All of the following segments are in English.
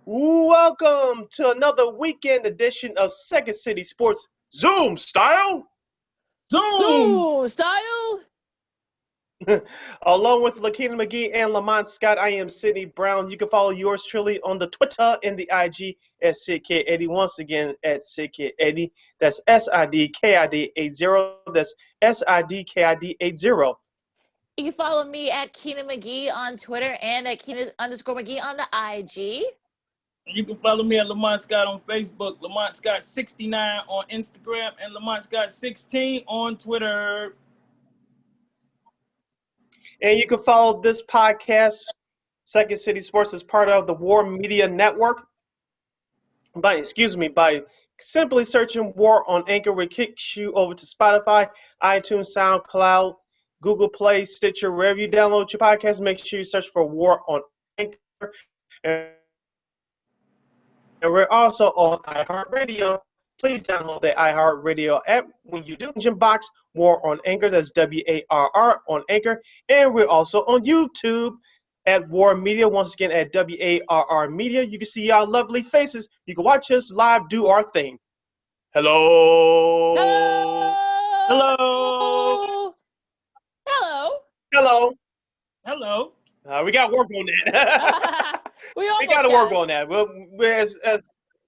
Welcome to another weekend edition of Second City Sports Zoom style. Zoom style. Along with Lakeena and Lamont Scott, I am Sidney Brown. You can follow yours truly on the Twitter and the IG at SidKid80. Once again, at SidKid80. That's SIDKID80. That's SIDKID80. You can follow me at Keenan McGee on Twitter and at Keenan_McGee on the IG. You can follow me at Lamont Scott on Facebook, Lamont Scott 69 on Instagram, and Lamont Scott 16 on Twitter. And you can follow this podcast, Second City Sports, as part of the War Media Network by simply searching War on Anchor, which kicks you over to Spotify, iTunes, SoundCloud, Google Play, Stitcher, wherever you download your podcast. Make sure you search for War on Anchor. And we're also on iHeartRadio. Please download the iHeartRadio app. When you do, engine box War on Anchor. That's WARR on Anchor. And we're also on YouTube at War Media. Once again, at WARR Media. You can see our lovely faces. You can watch us live do our thing. Hello. Hello. Hello. Hello. Hello. We got to work on that. we got to work on that.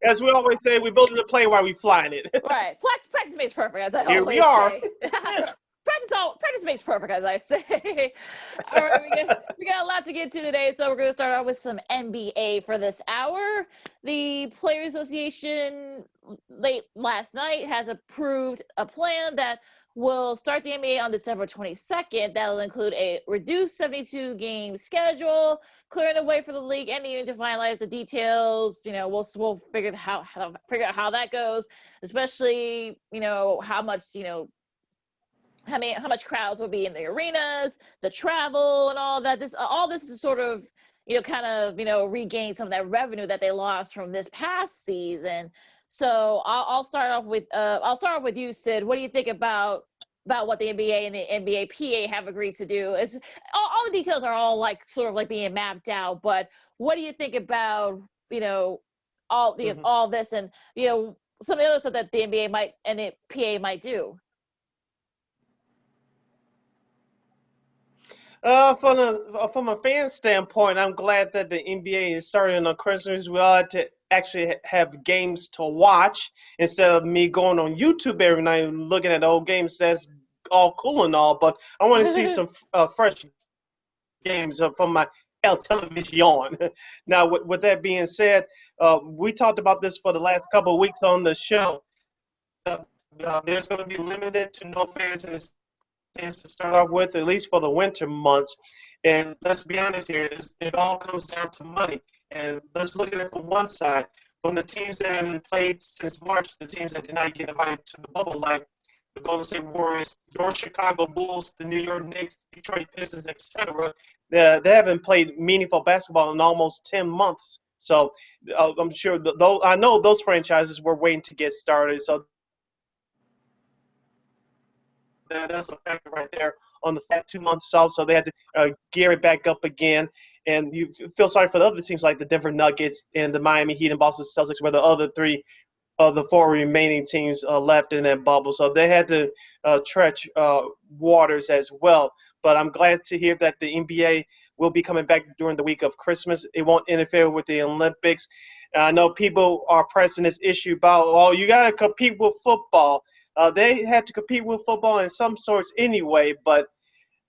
As we always say, we're building the plane while we're flying it. Right. Practice makes perfect, as I Here always we are. say. Practice makes perfect, as I say. All right, we got a lot to get to today, so we're going to start out with some NBA for this hour. The Players Association late last night has approved a plan that will start the NBA on December 22nd. That'll include a reduced 72-game schedule, clearing the way for the league, and even to finalize the details. We'll figure out how that goes, especially how much how much crowds will be in the arenas, the travel, and all that. All this is sort of regain some of that revenue that they lost from this past season. So I'll start off with you, Sid. What do you think about what the NBA and the NBA PA have agreed to do? Is all the details are all being mapped out, but what do you think about all this and some of the other stuff that the NBA might and the PA might do? From a fan standpoint, I'm glad that the NBA is starting on Christmas. We ought to actually have games to watch instead of me going on YouTube every night and looking at old games. That's all cool and all, but I want to see some fresh games from my El Television. Now, with that being said, we talked about this for the last couple of weeks on the show. There's going to be limited to no fans in the to start off with, at least for the winter months. And let's be honest here, it all comes down to money. And let's look at it from one side. From the teams that haven't played since March, the teams that did not get invited to the bubble, like the Golden State Warriors, your Chicago Bulls, the New York Knicks, Detroit Pistons, etc., they haven't played meaningful basketball in almost 10 months. So I'm sure I know those franchises were waiting to get started. So that's a factor right there on the fat 2 months out. So they had to gear it back up again. And you feel sorry for the other teams like the Denver Nuggets and the Miami Heat and Boston Celtics, where the other three of the four remaining teams left in that bubble. So they had to tread waters as well. But I'm glad to hear that the NBA will be coming back during the week of Christmas. It won't interfere with the Olympics. I know people are pressing this issue about, you got to compete with football. They had to compete with football in some sorts anyway, but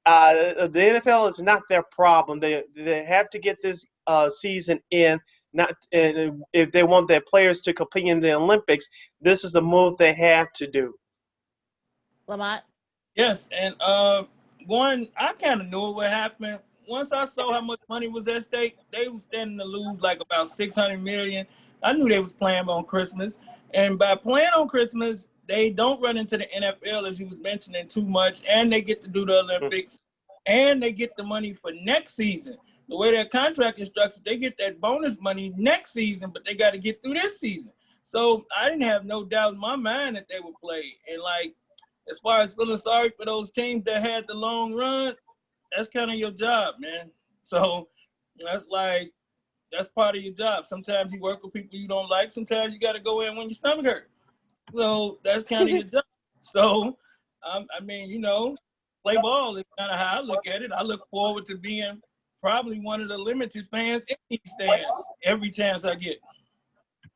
the NFL is not their problem. They have to get this season in. If they want their players to compete in the Olympics, this is the move they have to do. Lamont? Yes, and I kind of knew what happened. Once I saw how much money was at stake, they were standing to lose like about $600 million. I knew they was playing on Christmas, and by playing on Christmas, they don't run into the NFL, as you was mentioning, too much, and they get to do the Olympics, and they get the money for next season. The way their contract is structured, they get that bonus money next season, but they got to get through this season. So I didn't have no doubt in my mind that they would play. And, as far as feeling sorry for those teams that had the long run, that's kind of your job, man. So that's That's part of your job. Sometimes you work with people you don't like. Sometimes you got to go in when your stomach hurt. So that's kind of your job. So, I mean, you know, play ball is kind of how I look at it. I look forward to being probably one of the limited fans in these stands every chance I get.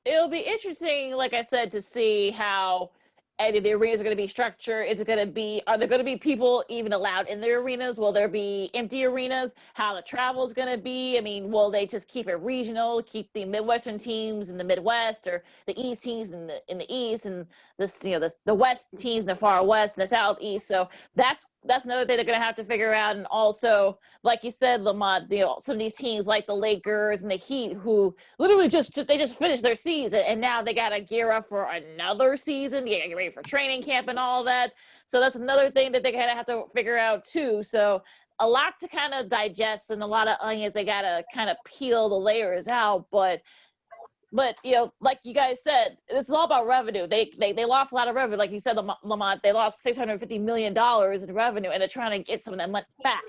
It'll be interesting, like I said, to see how any of the arenas are going to be structured. Is it going to be, are there going to be people even allowed in the arenas? Will there be empty arenas? How the travel is going to be? I mean, will they just keep it regional, keep the Midwestern teams in the Midwest, or the East teams in the East, and this, you know, the West teams in the far West and the Southeast? So that's another thing they're going to have to figure out. And also, like you said, Lamont, you know, some of these teams like the Lakers and the Heat, who literally just finished their season, and now they got to gear up for another season. You got to get ready for training camp and all that. So that's another thing that they kind of have to figure out too. So a lot to kind of digest, and a lot of onions they got to kind of peel the layers out. But you know, like you guys said, it's all about revenue. They lost a lot of revenue, like you said, Lamont. They lost $650 million in revenue, and they're trying to get some of that money back,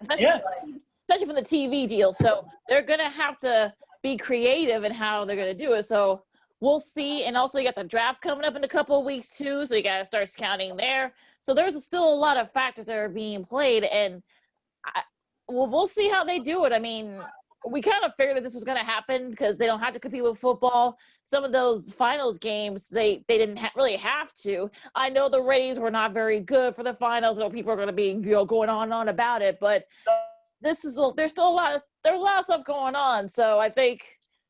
especially from the TV deal. So they're gonna have to be creative in how they're gonna do it. So we'll see. And also, you got the draft coming up in a couple of weeks too, so you got to start scouting there. So there's still a lot of factors that are being played, and we'll see how they do it. I mean, we kind of figured that this was going to happen because they don't have to compete with football. Some of those finals games, they didn't really have to. I know the ratings were not very good for the finals. I know people are going to be, you know, going on and on about it, but there's still a lot of stuff going on. So I think,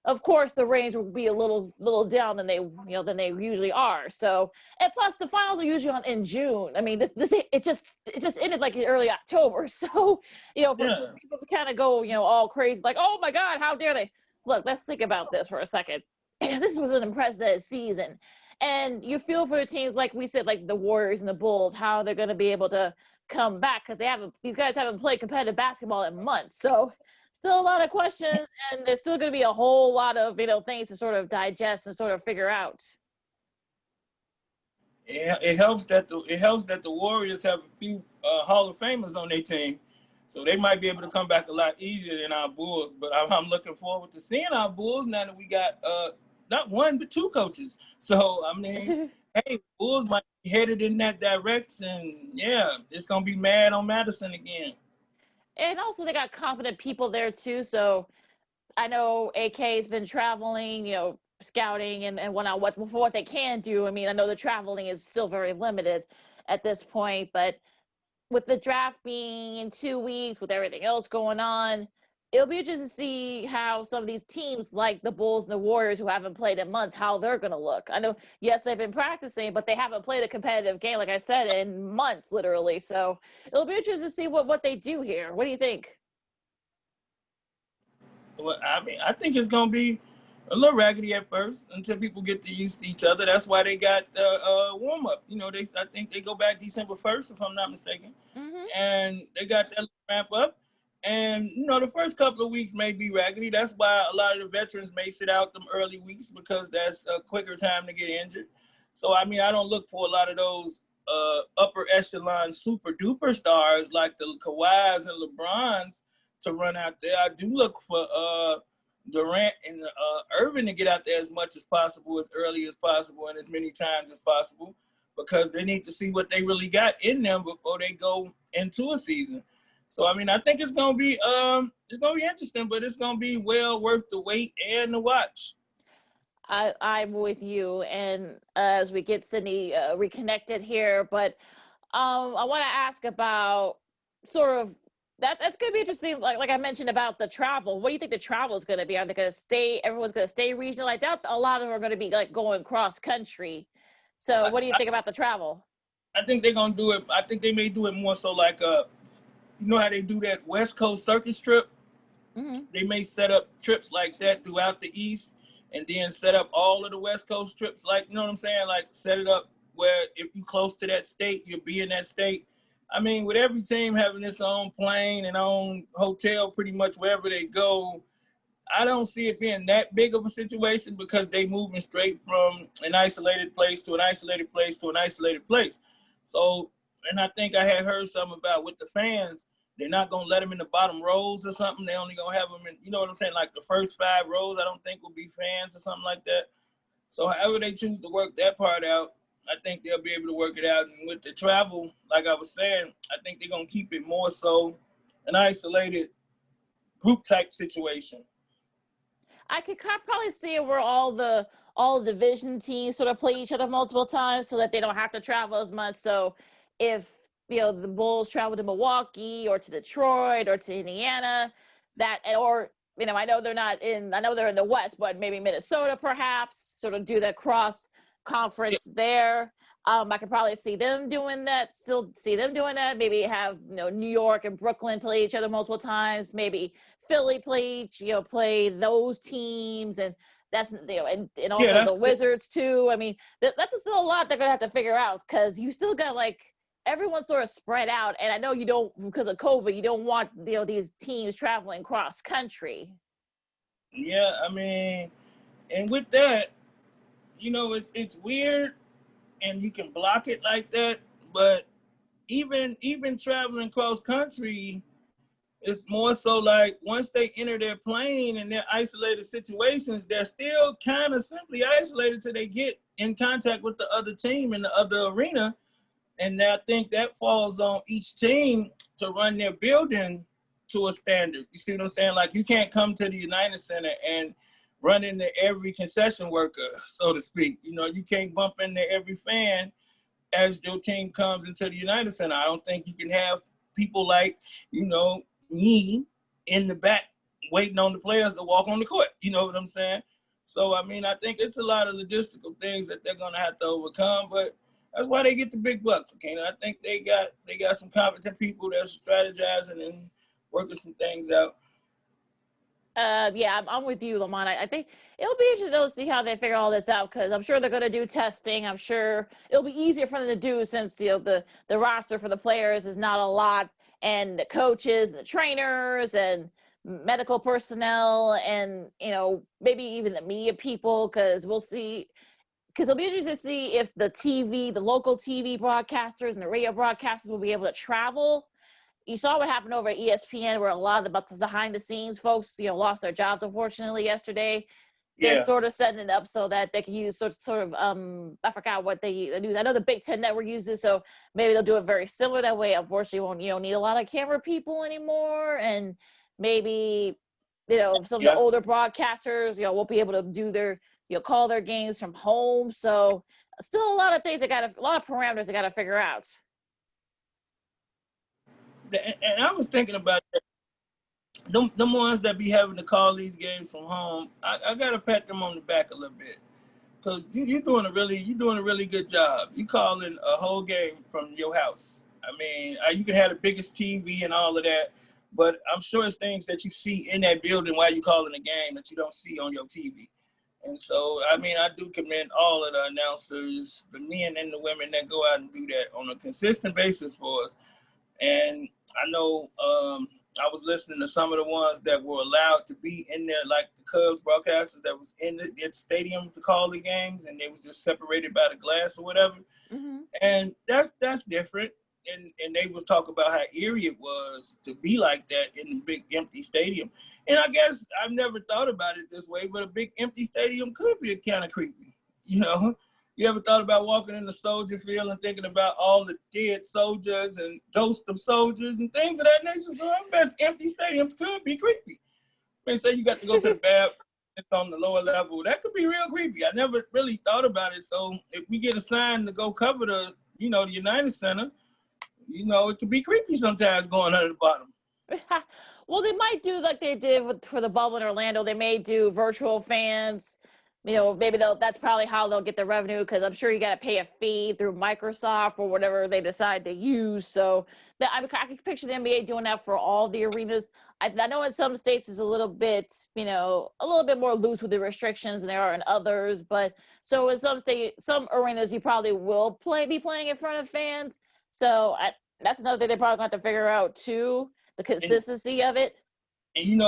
of course, the ratings will be a little down than they usually are. So, and plus the finals are usually in June. I mean, it just ended like in early October. So, you know, for people to kind of go, you know, all crazy, like, oh my God, how dare they? Look, let's think about this for a second. This was an impressive season, and you feel for the teams, like we said, like the Warriors and the Bulls, how they're going to be able to come back, because these guys haven't played competitive basketball in months. So still a lot of questions, and there's still going to be a whole lot of, you know, things to sort of digest and sort of figure out. Yeah, it helps that the Warriors have a few Hall of Famers on their team, so they might be able to come back a lot easier than our Bulls. But I'm looking forward to seeing our Bulls now that we got not one but two coaches. So I mean, hey, Bulls might be headed in that direction. Yeah, it's gonna be mad on Madison again. And also, they got competent people there too. So I know AK's been traveling, you know, scouting and what they can do. I mean, I know the traveling is still very limited at this point, but with the draft being in 2 weeks, with everything else going on, it'll be interesting to see how some of these teams like the Bulls and the Warriors, who haven't played in months, how they're going to look. I know, yes, they've been practicing, but they haven't played a competitive game, like I said, in months, literally. So it'll be interesting to see what they do here. What do you think? Well, I mean, I think it's going to be a little raggedy at first until people get used to each other. That's why they got the warm-up. You know, I think they go back December 1st, if I'm not mistaken. Mm-hmm. And they got that ramp up. And, you know, the first couple of weeks may be raggedy. That's why a lot of the veterans may sit out them early weeks, because that's a quicker time to get injured. So, I mean, I don't look for a lot of those upper echelon super duper stars like the Kawhis and LeBrons to run out there. I do look for Durant and Irving to get out there as much as possible, as early as possible, and as many times as possible, because they need to see what they really got in them before they go into a season. So, I mean, I think it's gonna be interesting, but it's gonna be well worth the wait and the watch. I'm with you, and as we get Sydney reconnected here, but I want to ask about sort of that's going to be interesting. Like I mentioned about the travel. What do you think the travel is going to be? Are they going to stay? Everyone's going to stay regional? I doubt a lot of them are going to be like going cross country. So, what do you think about the travel? I think they're going to do it. I think they may do it more so like you know how they do that West Coast circus trip? Mm-hmm. They may set up trips like that throughout the East, and then set up all of the West Coast trips, like, you know what I'm saying? Like, set it up where if you're close to that state, you'll be in that state. I mean, with every team having its own plane and own hotel pretty much wherever they go, I don't see it being that big of a situation, because they moving straight from an isolated place to an isolated place to an isolated place. So, and I think I had heard something about with the fans, they're not gonna let them in the bottom rows or something. They only gonna have them in, you know what I'm saying, like the first 5 rows. I don't think will be fans or something like that. So however they choose to work that part out, I think they'll be able to work it out. And with the travel, like I was saying, I think they're gonna keep it more so an isolated group type situation. I could probably see it where all division teams sort of play each other multiple times so that they don't have to travel as much. So if the Bulls travel to Milwaukee or to Detroit or to Indiana, or I know they're not in. I know they're in the West, but maybe Minnesota perhaps sort of do that cross conference there. I could probably see them doing that. Still see them doing that. Maybe have New York and Brooklyn play each other multiple times. Maybe Philly play those teams, and that's and also the Wizards too. I mean, that's still a lot they're gonna have to figure out because you still got everyone's sort of spread out, and I know you don't, because of COVID, you don't want these teams traveling cross country. Yeah, I mean, and with that, it's weird. And you can block it like that, but even traveling cross country, it's more so like once they enter their plane and their isolated situations, they're still kind of simply isolated till they get in contact with the other team in the other arena. And I think that falls on each team to run their building to a standard. You see what I'm saying? Like you can't come to the United Center and run into every concession worker, so to speak. You can't bump into every fan as your team comes into the United Center. I don't think you can have people like, me in the back waiting on the players to walk on the court. You know what I'm saying? So, I mean, I think it's a lot of logistical things that they're going to have to overcome, but that's why they get the big bucks, okay? I think they got some competent people that are strategizing and working some things out. Yeah, I'm with you, Lamont. I think it'll be interesting to see how they figure all this out because I'm sure they're going to do testing. I'm sure it'll be easier for them to do since the roster for the players is not a lot, and the coaches and the trainers and medical personnel and maybe even the media people, because we'll see. Because it'll be interesting to see if the local TV broadcasters and the radio broadcasters will be able to travel. You saw what happened over at ESPN, where a lot of the behind-the-scenes folks, lost their jobs, unfortunately, yesterday. They're sort of setting it up so that they can use sort of I forgot what they use. I know the Big Ten Network uses, so maybe they'll do it very similar. That way, unfortunately, you won't need a lot of camera people anymore, and maybe some of the older broadcasters won't be able to do their call their games from home. So still a lot of things a lot of parameters they got to figure out. And I was thinking about that. Them ones that be having to call these games from home, I gotta pat them on the back a little bit, because you're doing a really good job. You calling a whole game from your house. I mean, you can have the biggest TV and all of that, but I'm sure it's things that you see in that building while you're calling a game that you don't see on your TV. And so, I mean, I do commend all of the announcers, the men and the women that go out and do that on a consistent basis for us. And I know I was listening to some of the ones that were allowed to be in there, like the Cubs broadcasters that was in the stadium to call the games, and they was just separated by the glass or whatever. Mm-hmm. And that's different. And they was talking about how eerie it was to be like that in the big empty stadium. And I guess I've never thought about it this way, but a big empty stadium could be kind of creepy, You ever thought about walking in the soldier field and thinking about all the dead soldiers and ghosts of soldiers and things of that nature? So I guess empty stadiums could be creepy. I mean, say you got to go to the bathroom, it's on the lower level. That could be real creepy. I never really thought about it. So if we get a sign to go cover the United Center, it could be creepy sometimes going under the bottom. Well, they might do like they did for the bubble in Orlando. They may do virtual fans. Maybe that's probably how they'll get the revenue, because I'm sure you got to pay a fee through Microsoft or whatever they decide to use. So I can picture the NBA doing that for all the arenas. I know in some states it's a little bit more loose with the restrictions than there are in others. But so in some arenas, you probably will be playing in front of fans. So that's another thing they probably have to figure out too, the consistency of it. And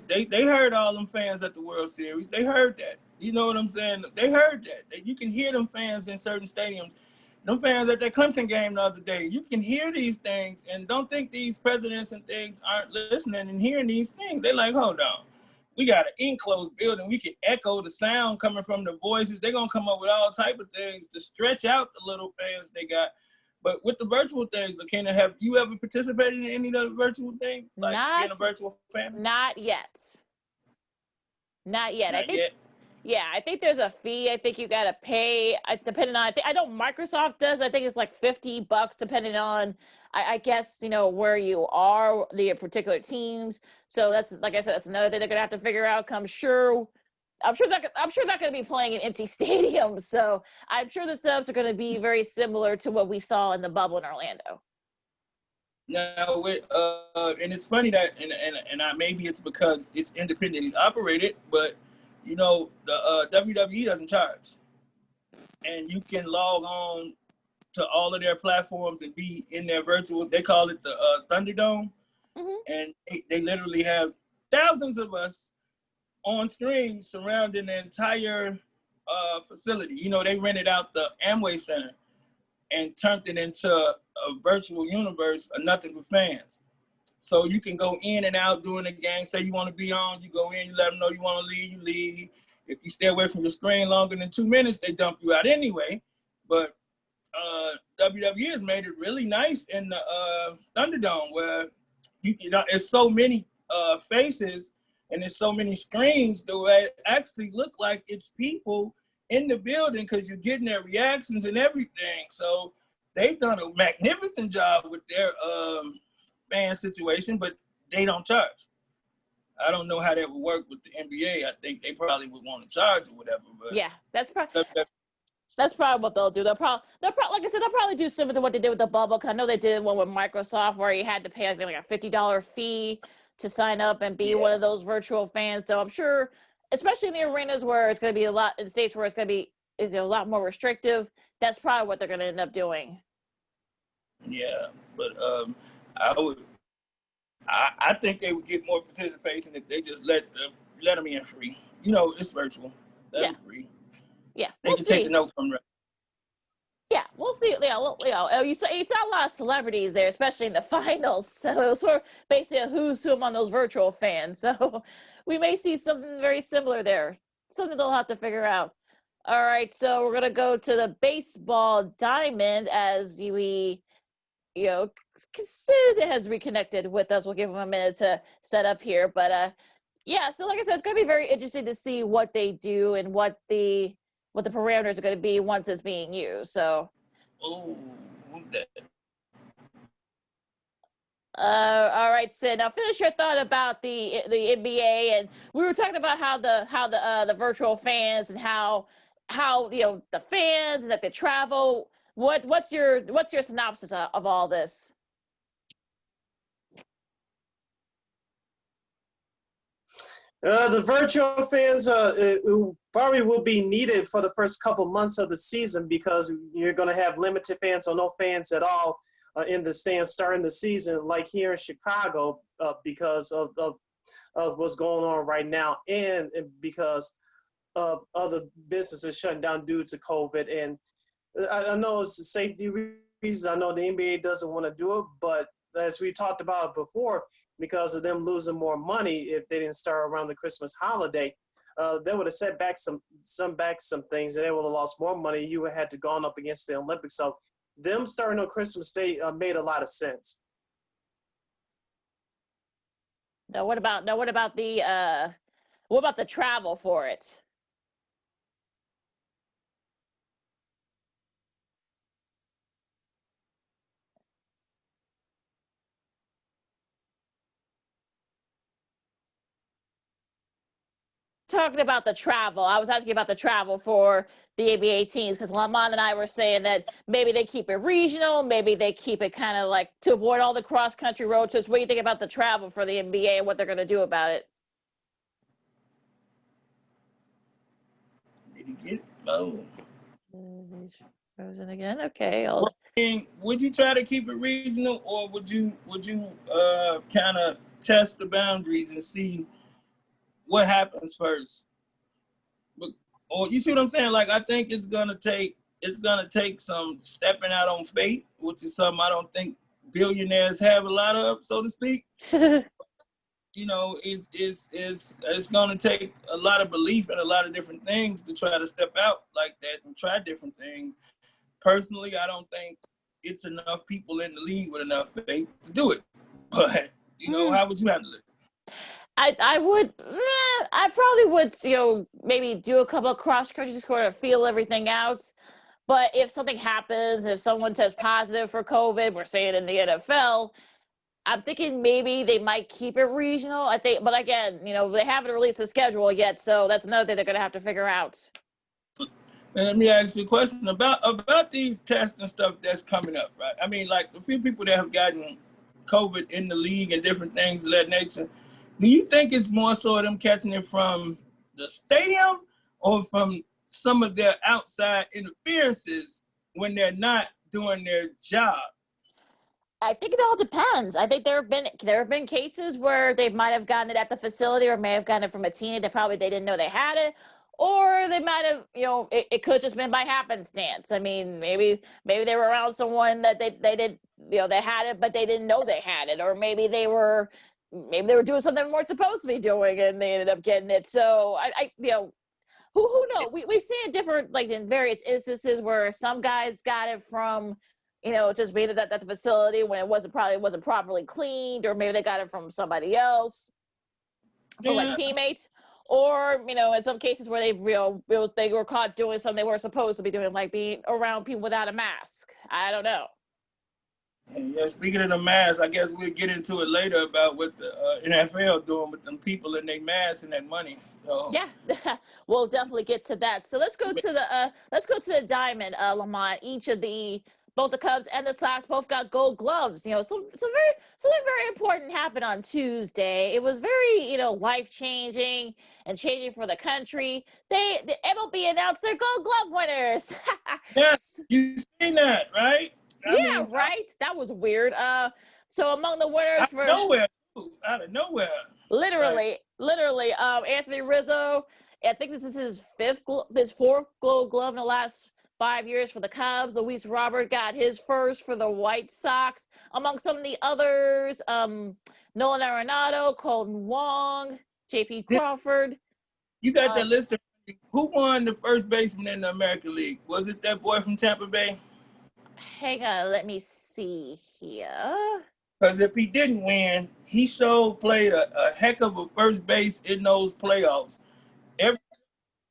they heard all them fans at the World Series. They heard that. You know what I'm saying? They heard that. You can hear them fans in certain stadiums. them fans at that Clemson game the other day, you can hear these things and don't think these presidents and things aren't listening and hearing these things. They're like, hold on. We got an enclosed building. We can echo the sound coming from the voices. They're going to come up with all type of things to stretch out the little fans they got. But with the virtual things, Lakeena, have you ever participated in any of the virtual things? Like being a virtual fan? Not yet. Not yet. Not yet. Yeah, I think there's a fee. I think you got to pay, depending on, I know Microsoft does. I think it's like $50 depending on, I guess, you know, where you are, the particular teams. So that's, like I said, that's another thing they're going to have to figure out. I'm sure not going to be playing in empty stadiums. So I'm sure the subs are going to be very similar to what we saw in the bubble in Orlando. Now, and it's funny that, and maybe it's because it's independently operated, but you know, the WWE doesn't charge, and you can log on to all of their platforms and be in their virtual. They call it the Thunderdome, and they literally have thousands of us on screen surrounding the entire facility. You know, they rented out the Amway Center and turned it into a virtual universe of nothing but fans. So you can go in and out during the game. Say you want to be on, you go in, you let them know you want to leave, you leave. If you stay away from your screen longer than 2 minutes, they dump you out anyway. But WWE has made it really nice in the Thunderdome, where you know it's so many faces and there's so many screens that it actually look like it's people in the building because you're getting their reactions and everything. So they've done a magnificent job with their fan situation, but they don't charge. I don't know how that would work with the NBA. I think they probably would want to charge or whatever. But yeah, that's probably what they'll do. They'll probably, like I said, they'll probably do similar to what they did with the bubble. Cause I know they did one with Microsoft where you had to pay, I think, like a $50 fee to sign up and be one of those virtual fans. So I'm sure, especially in the arenas where it's going to be a lot, in states where it's going to be a lot more restrictive, that's probably what they're going to end up doing. Yeah, but I think they would get more participation if they just let them in free. You know, it's virtual. That's free. Yeah, they can take the note from. Yeah, we'll see. Yeah, you saw a lot of celebrities there, especially in the finals. So it was sort of basically a who's who among those virtual fans. So we may see something very similar there. Something they'll have to figure out. All right, so we're gonna go to the baseball diamond as we, you know, Sid has reconnected with us. We'll give him a minute to set up here, but yeah. So like I said, it's gonna be very interesting to see what they do and what the parameters are going to be once it's being used. So, all right, Sid. Now, finish your thought about the NBA, and we were talking about how the virtual fans and how you know the fans and that they travel. What's your synopsis of all this? The virtual fans probably will be needed for the first couple months of the season because you're going to have limited fans or no fans at all in the stands starting the season, like here in Chicago, because of what's going on right now and because of other businesses shutting down due to COVID. And I know it's safety reasons. I know the NBA doesn't want to do it, but as we talked about before, because of them losing more money if they didn't start around the Christmas holiday, they would have set back some things, and they would have lost more money. You would have had to go on up against the Olympics. So them starting on Christmas Day made a lot of sense. Now, what about the travel for it? Talking about the travel, I was asking about the travel for the NBA teams because Lamont and I were saying that maybe they keep it regional, maybe they keep it kind of like to avoid all the cross-country road trips. What do you think about the travel for the NBA and what they're going to do about it? Did he get it? Oh. Frozen again. Okay. Would you try to keep it regional, or would you kind of test the boundaries and see what happens first? Or you see what I'm saying? Like, I think it's gonna take it's gonna take some stepping out on faith, which is something I don't think billionaires have a lot of, so to speak. You know, it's gonna take a lot of belief in a lot of different things to try to step out like that and try different things. Personally, I don't think it's enough people in the league with enough faith to do it. But you know, how would you handle it? I probably would, you know, maybe do a couple of cross countries to sort of feel everything out. But if something happens, if someone tests positive for COVID, we're saying in the NFL, I'm thinking maybe they might keep it regional. I think, but again, you know, they haven't released a schedule yet, so that's another thing they're going to have to figure out. And let me ask you a question about these tests and stuff that's coming up, right? I mean, like the few people that have gotten COVID in the league and different things of that nature, do you think it's more so them catching it from the stadium or from some of their outside interferences when they're not doing their job? I think it all depends. I think there have been cases where they might have gotten it at the facility or may have gotten it from a team that probably they didn't know they had it, or they might have, you know, it could have just been by happenstance. I mean, maybe they were around someone that they did, you know, they had it, but they didn't know they had it, or maybe they were doing something they weren't supposed to be doing and they ended up getting it. So I you know, who knows? We've seen it different, like in various instances where some guys got it from, you know, just being at the facility when it wasn't properly cleaned, or maybe they got it from somebody else, from a teammate, or, you know, in some cases where they, you know, they were caught doing something they weren't supposed to be doing, like being around people without a mask. I don't know. Yeah, speaking of the mask, I guess we'll get into it later about what the NFL doing with them people and their masks and that money. So. Yeah, we'll definitely get to that. So let's go to the diamond, Lamont. Both the Cubs and the Sox both got Gold Gloves. You know, something very important happened on Tuesday. It was very, you know, life-changing and changing for the country. The MLB announced their Gold Glove winners. Yes, you seen that, right? Right. That was weird. So among the winners out of nowhere. Literally, Anthony Rizzo. I think this is his fourth Gold Glove in the last 5 years for the Cubs. Luis Robert got his first for the White Sox. Among some of the others, Nolan Arenado, Colton Wong, J.P. Crawford. You got that list of who won the first baseman in the American League? Was it that boy from Tampa Bay? Hang on, let me see here. Because if he didn't win, he sure played a heck of a first base in those playoffs.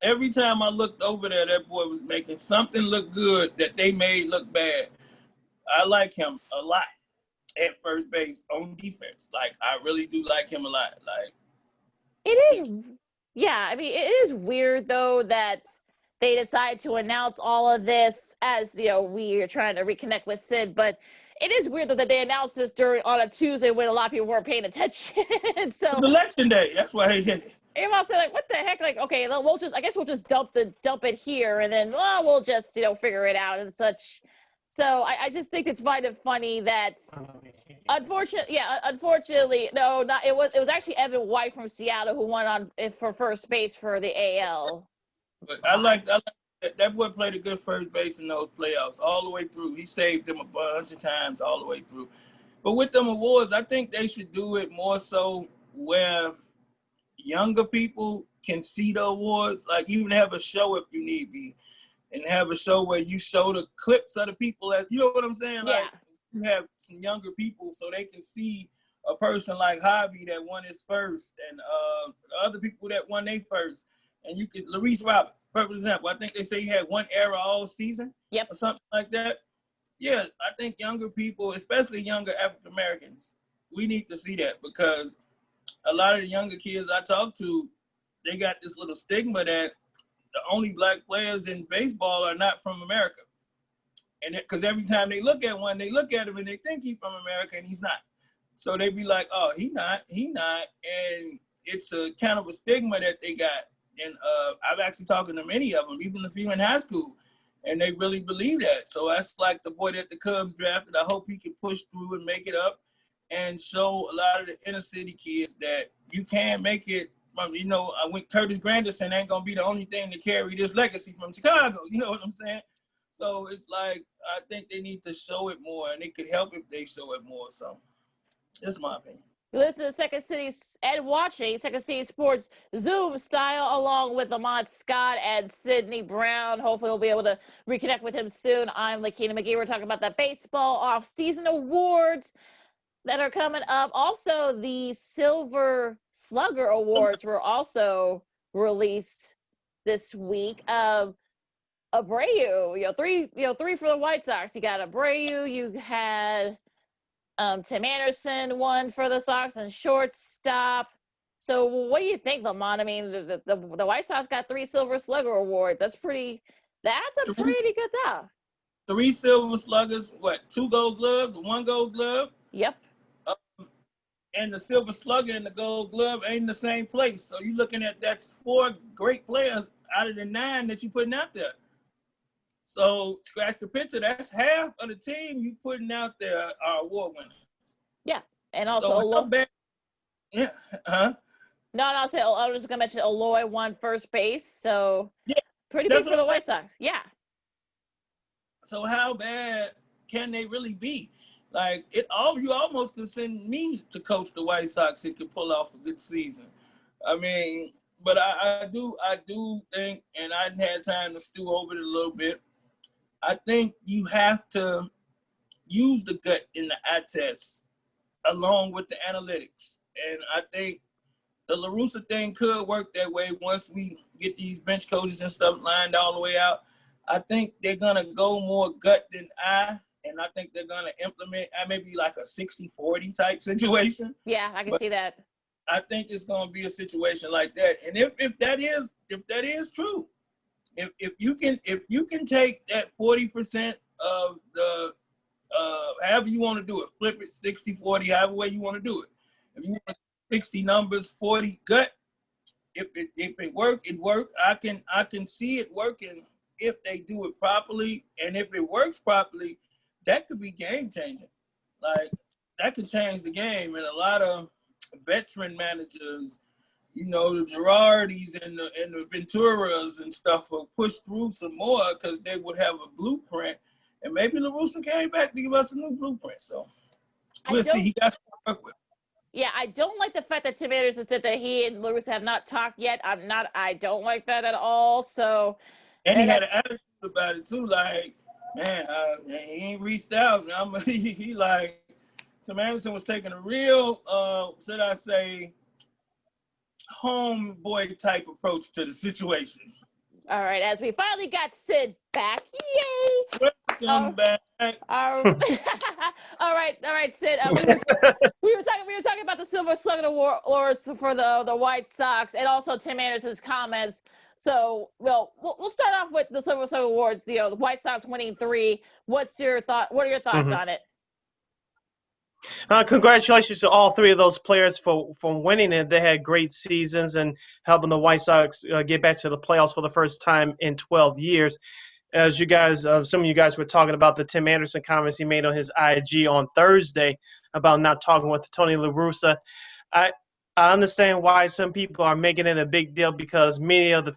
Every time I looked over there, that boy was making something look good that they made look bad. I like him a lot at first base on defense. Like, I really do like him a lot. Like, it is, yeah. I mean, it is weird though that they decide to announce all of this as, you know, we are trying to reconnect with Sid, but it is weird that they announced this on a Tuesday when a lot of people weren't paying attention. So it's election day. That's why they did it. Everyone said, like, what the heck? Like, okay, we'll just dump it here, and then we'll just, you know, figure it out and such. So I just think it's kind of funny that, unfortunately, no, not it was actually Evan White from Seattle who won for first base for the AL. But I like that boy played a good first base in those playoffs all the way through. He saved them a bunch of times all the way through. But with them awards, I think they should do it more so where younger people can see the awards. Like, even have a show if you need be, and have a show where you show the clips of the people, as you know what I'm saying. Yeah. Like, you have some younger people so they can see a person like Javi that won his first, and other people that won their first. And you could, Luis Robert, perfect example. I think they say he had one error all season. Yep. Or something like that. Yeah, I think younger people, especially younger African Americans, we need to see that, because a lot of the younger kids I talk to, they got this little stigma that the only black players in baseball are not from America. And because every time they look at one, they look at him and they think he's from America, and he's not. So they be like, oh, he not. And it's a kind of a stigma that they got. And I've actually talked to many of them, even a few in high school, and they really believe that. So that's like the boy that the Cubs drafted. I hope he can push through and make it up and show a lot of the inner city kids that you can make it. You know, Curtis Granderson ain't going to be the only thing to carry this legacy from Chicago. You know what I'm saying? So it's like I think they need to show it more, and it could help if they show it more. So that's my opinion. Listen to Second City and watching Second City Sports Zoom style along with Lamont Scott and Sydney Brown. Hopefully we'll be able to reconnect with him soon. I'm Lakeena McGee. We're talking about the baseball off-season awards that are coming up. Also, the Silver Slugger Awards were also released this week. Abreu, three for the White Sox. You got Abreu, you had Tim Anderson won for the Sox and shortstop. So what do you think, Lamont? I mean, the White Sox got 3 Silver Slugger Awards. That's a pretty good stuff. 3 Silver Sluggers, 2 Gold Gloves, 1 Gold Glove? Yep. And the Silver Slugger and the Gold Glove ain't in the same place. So you're looking at that's 4 great players out of the 9 that you're putting out there. So scratch the picture. That's half of the team you putting out there are award winners. Yeah, and also so yeah, No, I was just gonna mention Eloy won first base, so yeah, pretty big for the White Sox. Yeah. So how bad can they really be? Like you almost could send me to coach the White Sox. It could pull off a good season. I mean, but I do think, and I had time to stew over it a little bit. I think you have to use the gut in the eye test along with the analytics. And I think the La Russa thing could work that way once we get these bench coaches and stuff lined all the way out. I think they're going to go more gut than eye, and I think they're going to implement maybe like a 60-40 type situation. Yeah, I can see that. I think it's going to be a situation like that. And if that is true, if you can take that 40% of the however you want to do it, flip it 60-40, however way you want to do it. If you want 60 numbers, 40 gut, if it work, it work. I can see it working if they do it properly, and if it works properly, that could be game changing. Like that could change the game. And a lot of veteran managers, the Girardis and the Venturas and stuff will push through some more because they would have a blueprint. And maybe La Russa came back to give us a new blueprint. So we'll see. He got to work with. Yeah, I don't like the fact that Tim Anderson said that he and La Russa have not talked yet. I don't like that at all. So, and he had an attitude about it too. Like, man, he ain't reached out. He like, Tim Anderson was taking a real, should I say, homeboy type approach to the situation. All right, as we finally got Sid back, yay! Welcome back. All right, Sid. We were talking about the Silver Slugger Awards for the White Sox, and also Tim Anderson's comments. So, we'll start off with the Silver Slugger Awards. The White Sox winning 3. What are your thoughts on it? Congratulations to all 3 of those players for winning it. They had great seasons and helping the White Sox get back to the playoffs for the first time in 12 years. As you guys, some of you guys were talking about the Tim Anderson comments he made on his IG on Thursday about not talking with Tony La Russa. I understand why some people are making it a big deal because many of the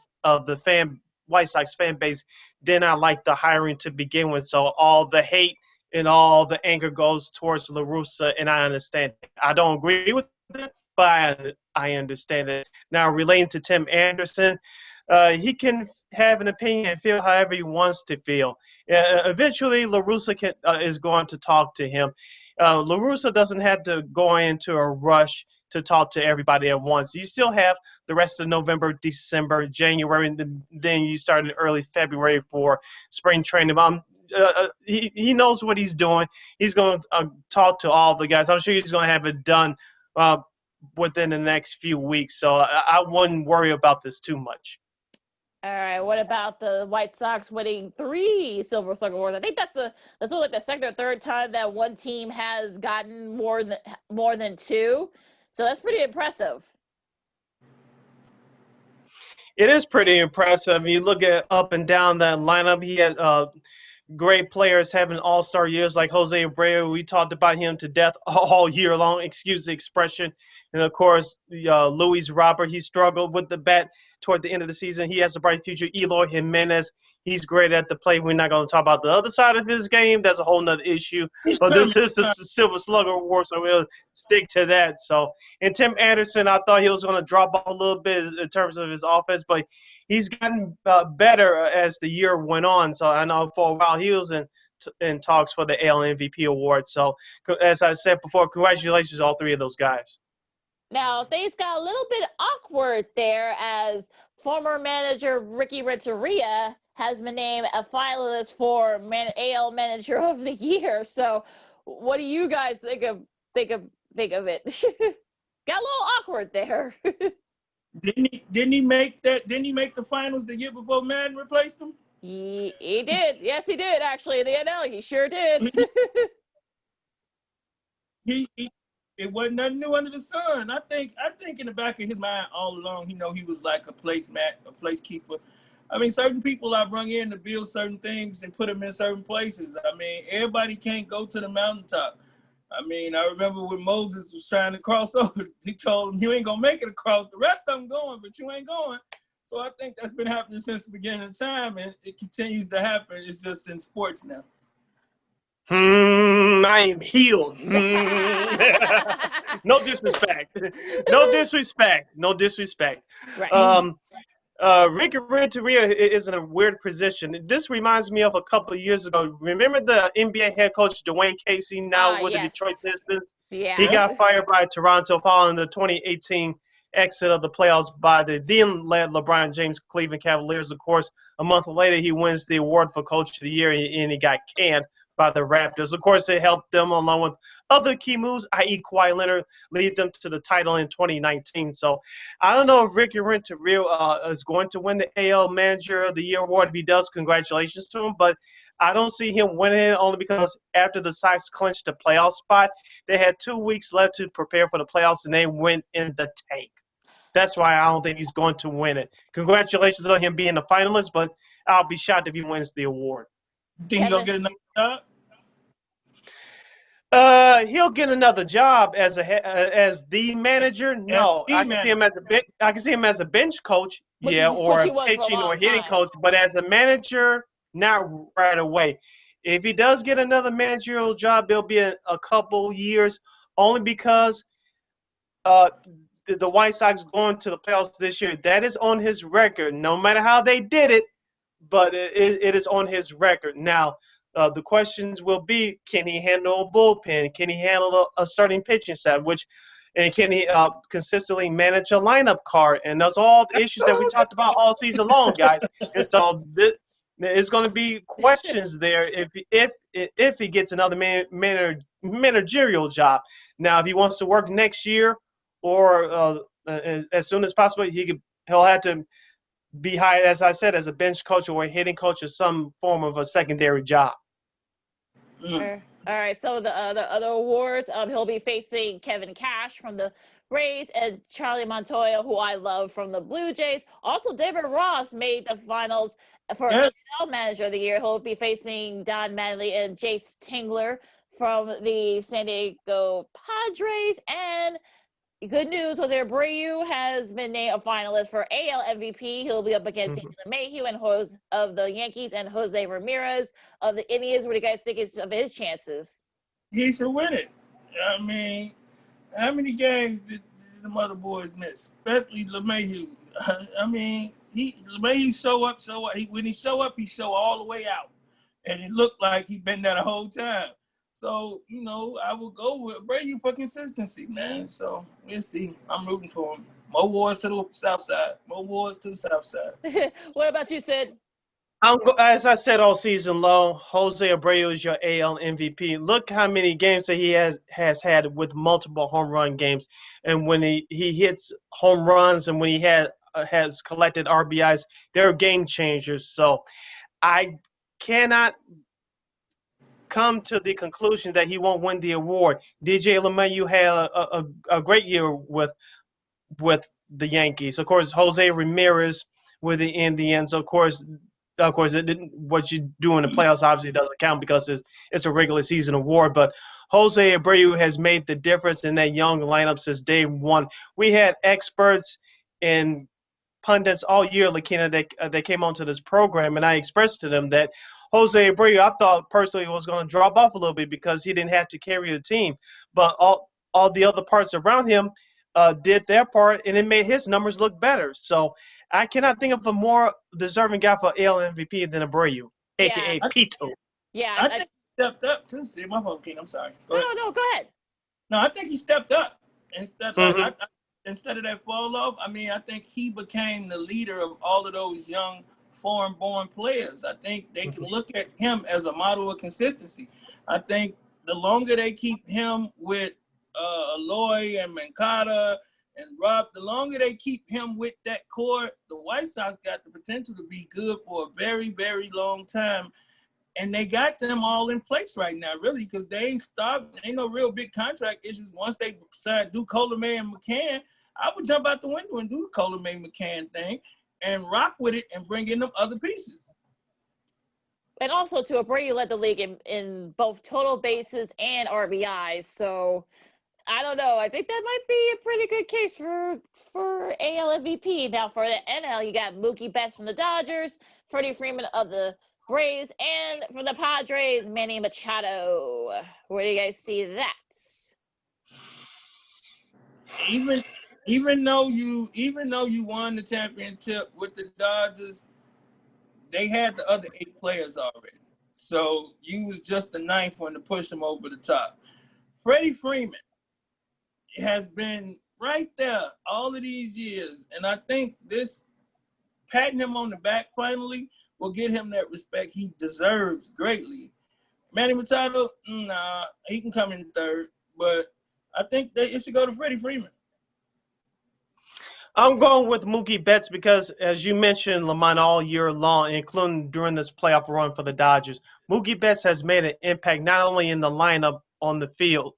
White Sox fan base did not like the hiring to begin with. So all the hate and all the anger goes towards La Russa, and I understand it. I don't agree with it, but I understand it. Now, relating to Tim Anderson, he can have an opinion and feel however he wants to feel. Eventually, La Russa is going to talk to him. La Russa doesn't have to go into a rush to talk to everybody at once. You still have the rest of November, December, January, and then you start in early February for spring training. He knows what he's doing. He's going to talk to all the guys. I'm sure he's going to have it done within the next few weeks. So I wouldn't worry about this too much. All right. What about the White Sox winning 3 Silver Slugger Awards? I think that's like the second or third time that one team has gotten more than 2. So that's pretty impressive. It is pretty impressive. You look at up and down that lineup. He had great players having all-star years like Jose Abreu. We talked about him to death all year long, excuse the expression. And, of course, Luis Robert, he struggled with the bat toward the end of the season. He has a bright future. Eloy Jimenez, he's great at the plate. We're not going to talk about the other side of his game. That's a whole nother issue. But this is the Silver Slugger Award, so we'll stick to that. So, and Tim Anderson, I thought he was going to drop off a little bit in terms of his offense, but he's gotten better as the year went on. So I know for a while he was in talks for the AL MVP award. So as I said before, congratulations to all three of those guys. Now, things got a little bit awkward there as former manager Ricky Renteria has been named a finalist for AL Manager of the Year. So what do you guys think of it? Got a little awkward there. Didn't he make the finals the year before Madden replaced him? He did. Yes, he did, actually, in the NL. He sure did. It wasn't nothing new under the sun. I think in the back of his mind all along, he was like a placekeeper. I mean, certain people I brung in to build certain things and put them in certain places. I mean, everybody can't go to the mountaintop. I mean, I remember when Moses was trying to cross over, he told him, you ain't going to make it across. The rest of them going, but you ain't going. So I think that's been happening since the beginning of time, and it continues to happen. It's just in sports now. I am healed. No disrespect. No disrespect. No disrespect. Right. Ricky Renteria is in a weird position. This reminds me of a couple of years ago. Remember the NBA head coach Dwayne Casey now with the Detroit Pistons? Yeah. He got fired by Toronto following the 2018 exit of the playoffs by the then-led LeBron James Cleveland Cavaliers. Of course, a month later, he wins the award for Coach of the Year, and he got canned by the Raptors. Of course, it helped them along with other key moves, i.e. Kawhi Leonard, lead them to the title in 2019. So I don't know if Ricky Renteria is going to win the AL Manager of the Year award. If he does, congratulations to him. But I don't see him winning it only because after the Sox clinched the playoff spot, they had 2 weeks left to prepare for the playoffs, and they went in the tank. That's why I don't think he's going to win it. Congratulations on him being a finalist, but I'll be shocked if he wins the award. Think he's going to get another job? He'll get another job as the manager. No, I can see him as a bench coach, or a pitching or hitting coach. But as a manager, not right away. If he does get another managerial job, it'll be a couple years, only because the White Sox going to the playoffs this year. That is on his record, no matter how they did it, but it is on his record. Now, the questions will be, can he handle a bullpen? Can he handle a starting pitching staff? And can he consistently manage a lineup card? And those are all the issues that we talked about all season long, guys. And so it's going to be questions there if he gets another managerial job. Now, if he wants to work next year or as soon as possible, he'll have to be hired, as I said, as a bench coach or a hitting coach or some form of a secondary job. All right, so the other awards, he'll be facing Kevin Cash from the Rays and Charlie Montoya, who I love, from the Blue Jays. Also, David Ross made the finals for AL Manager of the Year. He'll be facing Don Mattingly and Jace Tingler from the San Diego Padres. And good news, Jose Abreu has been named a finalist for AL MVP. He'll be up against Daniel Mayhew and of the Yankees and Jose Ramirez of the Indians. What do you guys think of his chances? He should win it. I mean, how many games did the mother boys miss? Especially LeMahieu. I mean, LeMahieu show up. When he show up, he show all the way out. And it looked like he'd been there the whole time. So, I will go with Abreu for consistency, man. So, we'll see. I'm rooting for him. More wars to the south side. More wars to the south side. What about you, Sid? As I said all season long, Jose Abreu is your AL MVP. Look how many games that he has had with multiple home run games. And when he hits home runs and when he has collected RBIs, they're game changers. So I cannot come to the conclusion that he won't win the award. DJ LeMahieu had a great year with the Yankees. Of course, Jose Ramirez with the Indians. Of course, what you do in the playoffs obviously doesn't count because it's a regular season award. But Jose Abreu has made the difference in that young lineup since day one. We had experts and pundits all year, Lakeena, that came onto this program, and I expressed to them that Jose Abreu, I thought personally was going to drop off a little bit because he didn't have to carry the team, but all the other parts around him did their part, and it made his numbers look better. So I cannot think of a more deserving guy for AL MVP than Abreu, Yeah, aka Pito. yeah. I think he stepped up too. See, my phone, King. I'm sorry. No, go ahead. No, I think he stepped up instead. Mhm. Instead of that fall off, I mean, I think he became the leader of all of those young foreign-born players. I think they can look at him as a model of consistency. I think the longer they keep him with Aloy and Mancada and Rob, the longer they keep him with that core, the White Sox got the potential to be good for a very, very long time. And they got them all in place right now, really, because they ain't stopped. Ain't no real big contract issues. Once they start do Colomay and McCann, I would jump out the window and do the Colomay McCann thing and rock with it and bring in them other pieces. And also, to Abreu led the league in both total bases and RBIs. So I don't know. I think that might be a pretty good case for AL MVP. Now for the NL, you got Mookie Betts from the Dodgers, Freddie Freeman of the Braves, and from the Padres, Manny Machado. Where do you guys see that? Even though you won the championship with the Dodgers, they had the other 8 players already. So you was just the 9th one to push them over the top. Freddie Freeman has been right there all of these years. And I think this patting him on the back finally will get him that respect he deserves greatly. Manny Machado, nah, he can come in 3rd, but I think it should go to Freddie Freeman. I'm going with Mookie Betts because, as you mentioned, Lamont, all year long, including during this playoff run for the Dodgers, Mookie Betts has made an impact not only in the lineup on the field,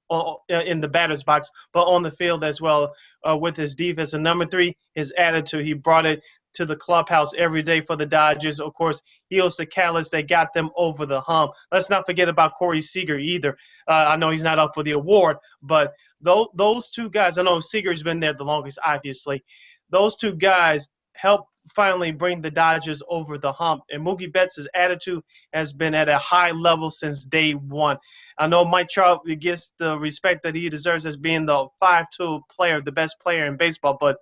in the batter's box, but on the field as well with his defense. And number 3, his attitude. He brought it to the clubhouse every day for the Dodgers. Of course, he was the catalyst that got them over the hump. Let's not forget about Corey Seager either. I know he's not up for the award, but those 2 guys, I know Seager's been there the longest, obviously. Those 2 guys helped finally bring the Dodgers over the hump. And Mookie Betts' attitude has been at a high level since day one. I know Mike Trout gets the respect that he deserves as being the 5-tool player, the best player in baseball. But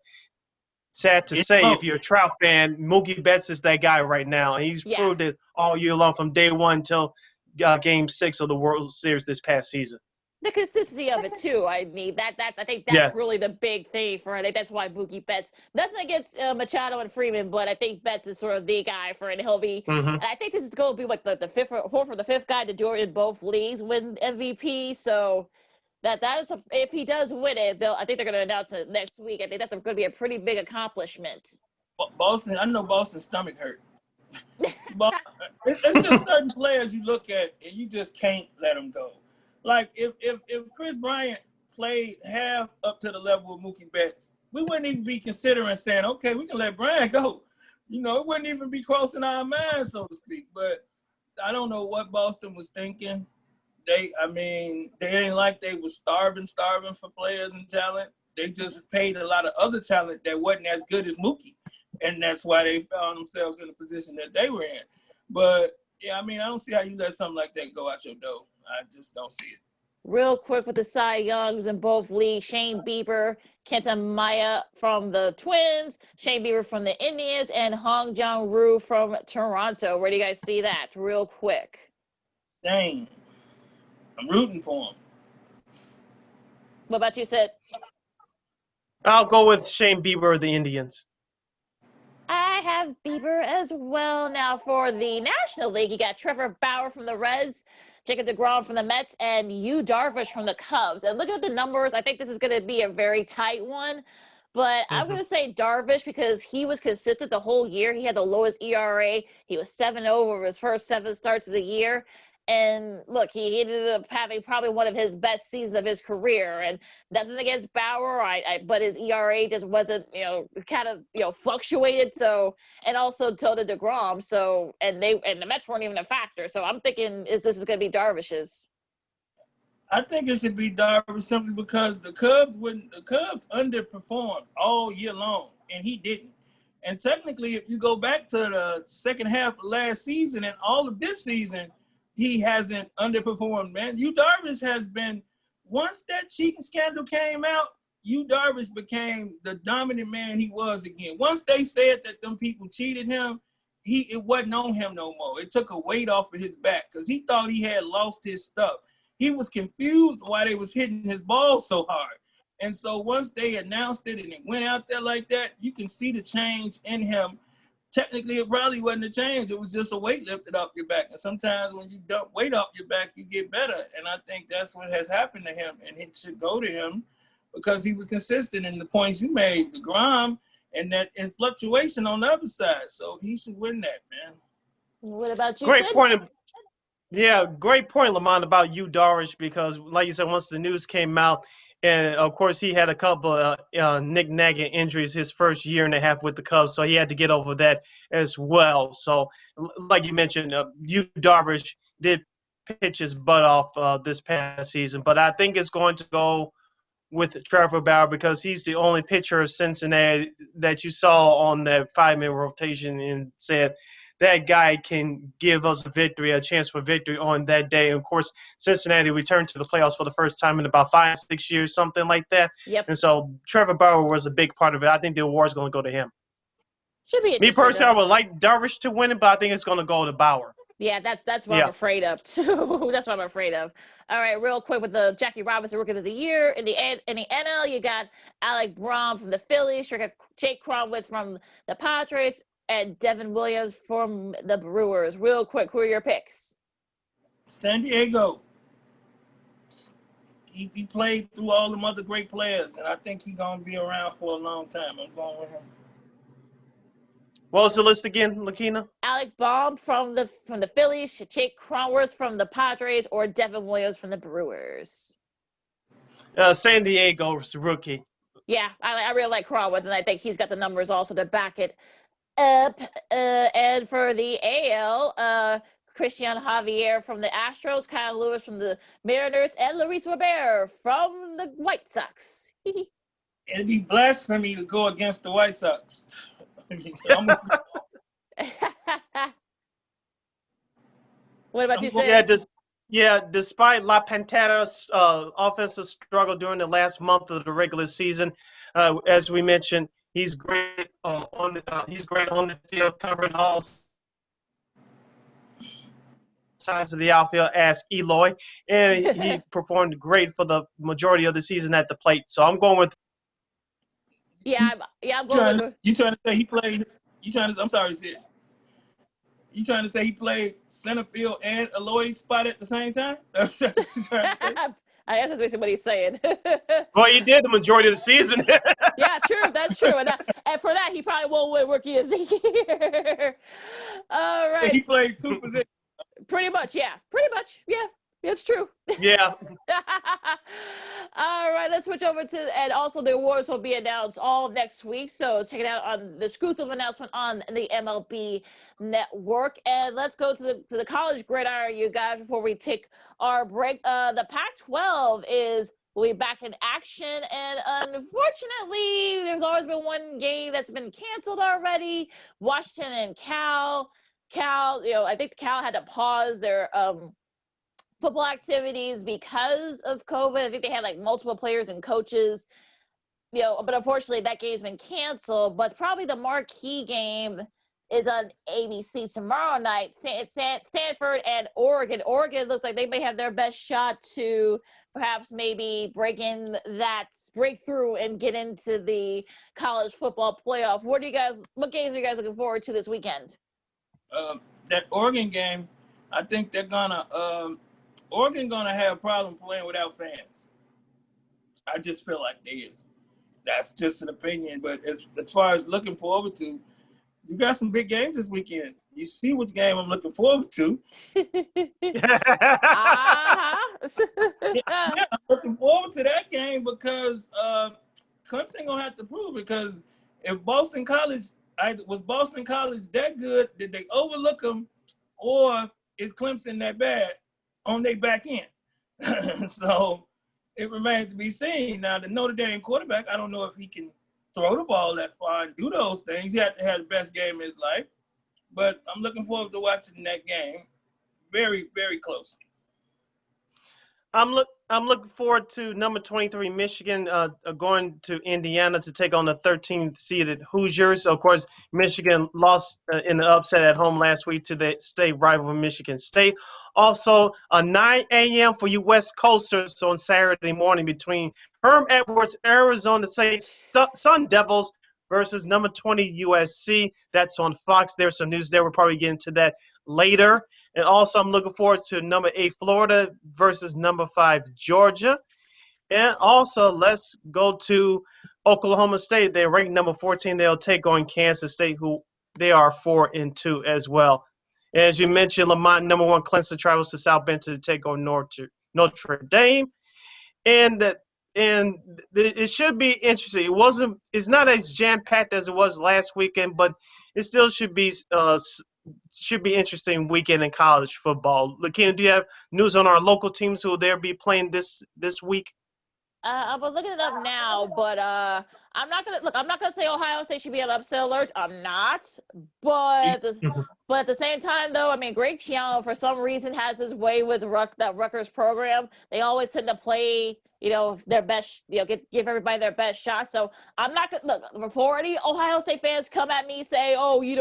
sad to say, if you're a Trout fan, Mookie Betts is that guy right now. And he's proved it all year long from day one until Game 6 of the World Series this past season. The consistency of it too. I mean, I think that's really the big thing for. I think that's why Mookie Betts. Nothing against Machado and Freeman, but I think Betts is sort of the guy for it. He'll be. And I think this is going to be like the 4th or the 5th guy to do it in both leagues, win MVP. So that is if he does win it, I think they're going to announce it next week. I think that's going to be a pretty big accomplishment. Boston, I know Boston's stomach hurt. But it's just certain players you look at and you just can't let them go. Like, if Chris Bryant played half up to the level of Mookie Betts, we wouldn't even be considering saying, okay, we can let Bryant go. You know, it wouldn't even be crossing our minds, so to speak. But I don't know what Boston was thinking. They ain't like they was starving for players and talent. They just paid a lot of other talent that wasn't as good as Mookie. And that's why they found themselves in the position that they were in. But, yeah, I mean, I don't see how you let something like that go out your door. I just don't see it. Real quick with the Cy Youngs in both leagues, Shane Bieber, Kenta Maya from the Twins, Shane Bieber from the Indians, and Hong Jong-Roo from Toronto. Where do you guys see that? Real quick. Dang. I'm rooting for him. What about you, Sid? I'll go with Shane Bieber of the Indians. I have Bieber as well. Now for the National League, you got Trevor Bauer from the Reds, Jacob deGrom from the Mets, and Yu Darvish from the Cubs. And looking at the numbers, I think this is going to be a very tight one. But I'm going to say Darvish because he was consistent the whole year. He had the lowest ERA. He was 7-0 over his first 7 starts of the year. And look, he ended up having probably one of his best seasons of his career. And nothing against Bauer, but his ERA just wasn't, kind of, fluctuated. So, and also so did deGrom. So, and the Mets weren't even a factor. So I'm thinking, this is going to be Darvish's. I think it should be Darvish simply because the Cubs underperformed all year long, and he didn't. And technically, if you go back to the second half of last season and all of this season, he hasn't underperformed, man. Yu Darvish has been, once that cheating scandal came out, Yu Darvish became the dominant man he was again. Once they said that them people cheated him, it wasn't on him no more. It took a weight off of his back because he thought he had lost his stuff. He was confused why they was hitting his ball so hard. And so once they announced it and it went out there like that, you can see the change in him. Technically, it probably wasn't a change. It was just a weight lifted off your back. And sometimes when you dump weight off your back, you get better. And I think that's what has happened to him. And it should go to him because he was consistent in the points you made, the Grom, and that in fluctuation on the other side. So he should win that, man. What about you, Great Sid? point. Yeah, great point, Lamont, about Yu Darvish, because like you said, once the news came out, and of course he had a couple of nagging injuries his first year and a half with the Cubs, so he had to get over that as well. So, like you mentioned, Yu Darvish did pitch his butt off this past season, but I think it's going to go with Trevor Bauer because he's the only pitcher of Cincinnati that you saw on that 5-man rotation and said that guy can give us a chance for victory on that day. And of course, Cincinnati returned to the playoffs for the first time in about 5-6 years, something like that. Yep. And so Trevor Bauer was a big part of it. I think the award's going to go to him. Should be Me personally, I though. would like Darvish to win it, but I think it's going to go to Bauer. Yeah, that's what I'm afraid of too. That's what I'm afraid of. All right, real quick with the Jackie Robinson Rookie of the Year in the NL, you got Alec Braum from the Phillies, you got Jake Cronwith from the Padres, and Devin Williams from the Brewers. Real quick, who are your picks? San Diego. He played through all them other great players, and I think he's gonna be around for a long time. I'm going with him. What was the list again, Lakeena? Alec Baum from the Phillies, Jake Cronworth from the Padres, or Devin Williams from the Brewers. San Diego's rookie. Yeah, I really like Cronworth, and I think he's got the numbers also to back it up. And for the AL, Christian Javier from the Astros, Kyle Lewis from the Mariners, and Luis Robert from the White Sox. It'd be blasphemy to go against the White Sox. What about you, Sid? Despite La Pantera's offensive struggle during the last month of the regular season, as we mentioned, he's great on the field, covering all sides of the outfield as Eloy, and he performed great for the majority of the season at the plate. So I'm going with. I'm going with. You trying to say he played? I'm sorry, Sid. You trying to say he played center field and Eloy spot at the same time? That's what you trying to say? I guess that's basically what he's saying. Well, he did the majority of the season. Yeah, true. That's true. And for that, he probably won't win Rookie of the Year. All right. He played 2 positions. Pretty much, yeah. Yeah, it's true. Yeah. All right, let's switch over to, and also the awards will be announced all next week. So check it out on the exclusive announcement on the MLB Network. And let's go to the college gridiron, you guys, before we take our break. The Pac-12 will be back in action, and unfortunately, there's always been one game that's been canceled already. Washington and Cal, I think Cal had to pause their football activities because of COVID. I think they had like multiple players and coaches, but unfortunately that game's been canceled. But probably the marquee game is on ABC tomorrow night. Stanford and Oregon. Oregon looks like they may have their best shot to perhaps maybe break through and get into the college football playoff. What games are you guys looking forward to this weekend? That Oregon game, I think they're gonna Oregon gonna have a problem playing without fans. I just feel like they is. That's just an opinion, but as far as looking forward to, you got some big games this weekend. You see which game I'm looking forward to. Uh-huh. Yeah, I'm looking forward to that game because Clemson gonna have to prove, because if Boston College that good? Did they overlook them, or is Clemson that bad on their back end? So it remains to be seen. Now, the Notre Dame quarterback, I don't know if he can throw the ball that far and do those things. He had to have the best game of his life. But I'm looking forward to watching that game very, very closely. I'm looking forward to number 23 Michigan going to Indiana to take on the 13th seeded Hoosiers. Of course, Michigan lost in the upset at home last week to the state rival Michigan State. Also, 9 a.m. for you West Coasters on Saturday morning between Herm Edwards, Arizona State Sun Devils versus number 20 USC. That's on Fox. There's some news there. We'll probably get into that later. And also, I'm looking forward to number 8 Florida versus number 5 Georgia. And also, let's go to Oklahoma State. They're ranked number 14. They'll take on Kansas State, who they are 4-2 as well. As you mentioned, Lamont, number 1 Clemson travels to South Bend to take on Notre Dame. And it should be interesting. It's not as jam-packed as it was last weekend, but it still should be interesting weekend in college football. Lakeena, do you have news on our local teams who will there be playing this week? I'm looking it up now, but I'm not gonna say Ohio State should be an upset alert. I'm not, but at the same time, though, I mean, Greg Schiano for some reason has his way with that Rutgers program. They always tend to play, their best, give everybody their best shot. So I'm not gonna look before any Ohio State fans come at me say, oh, you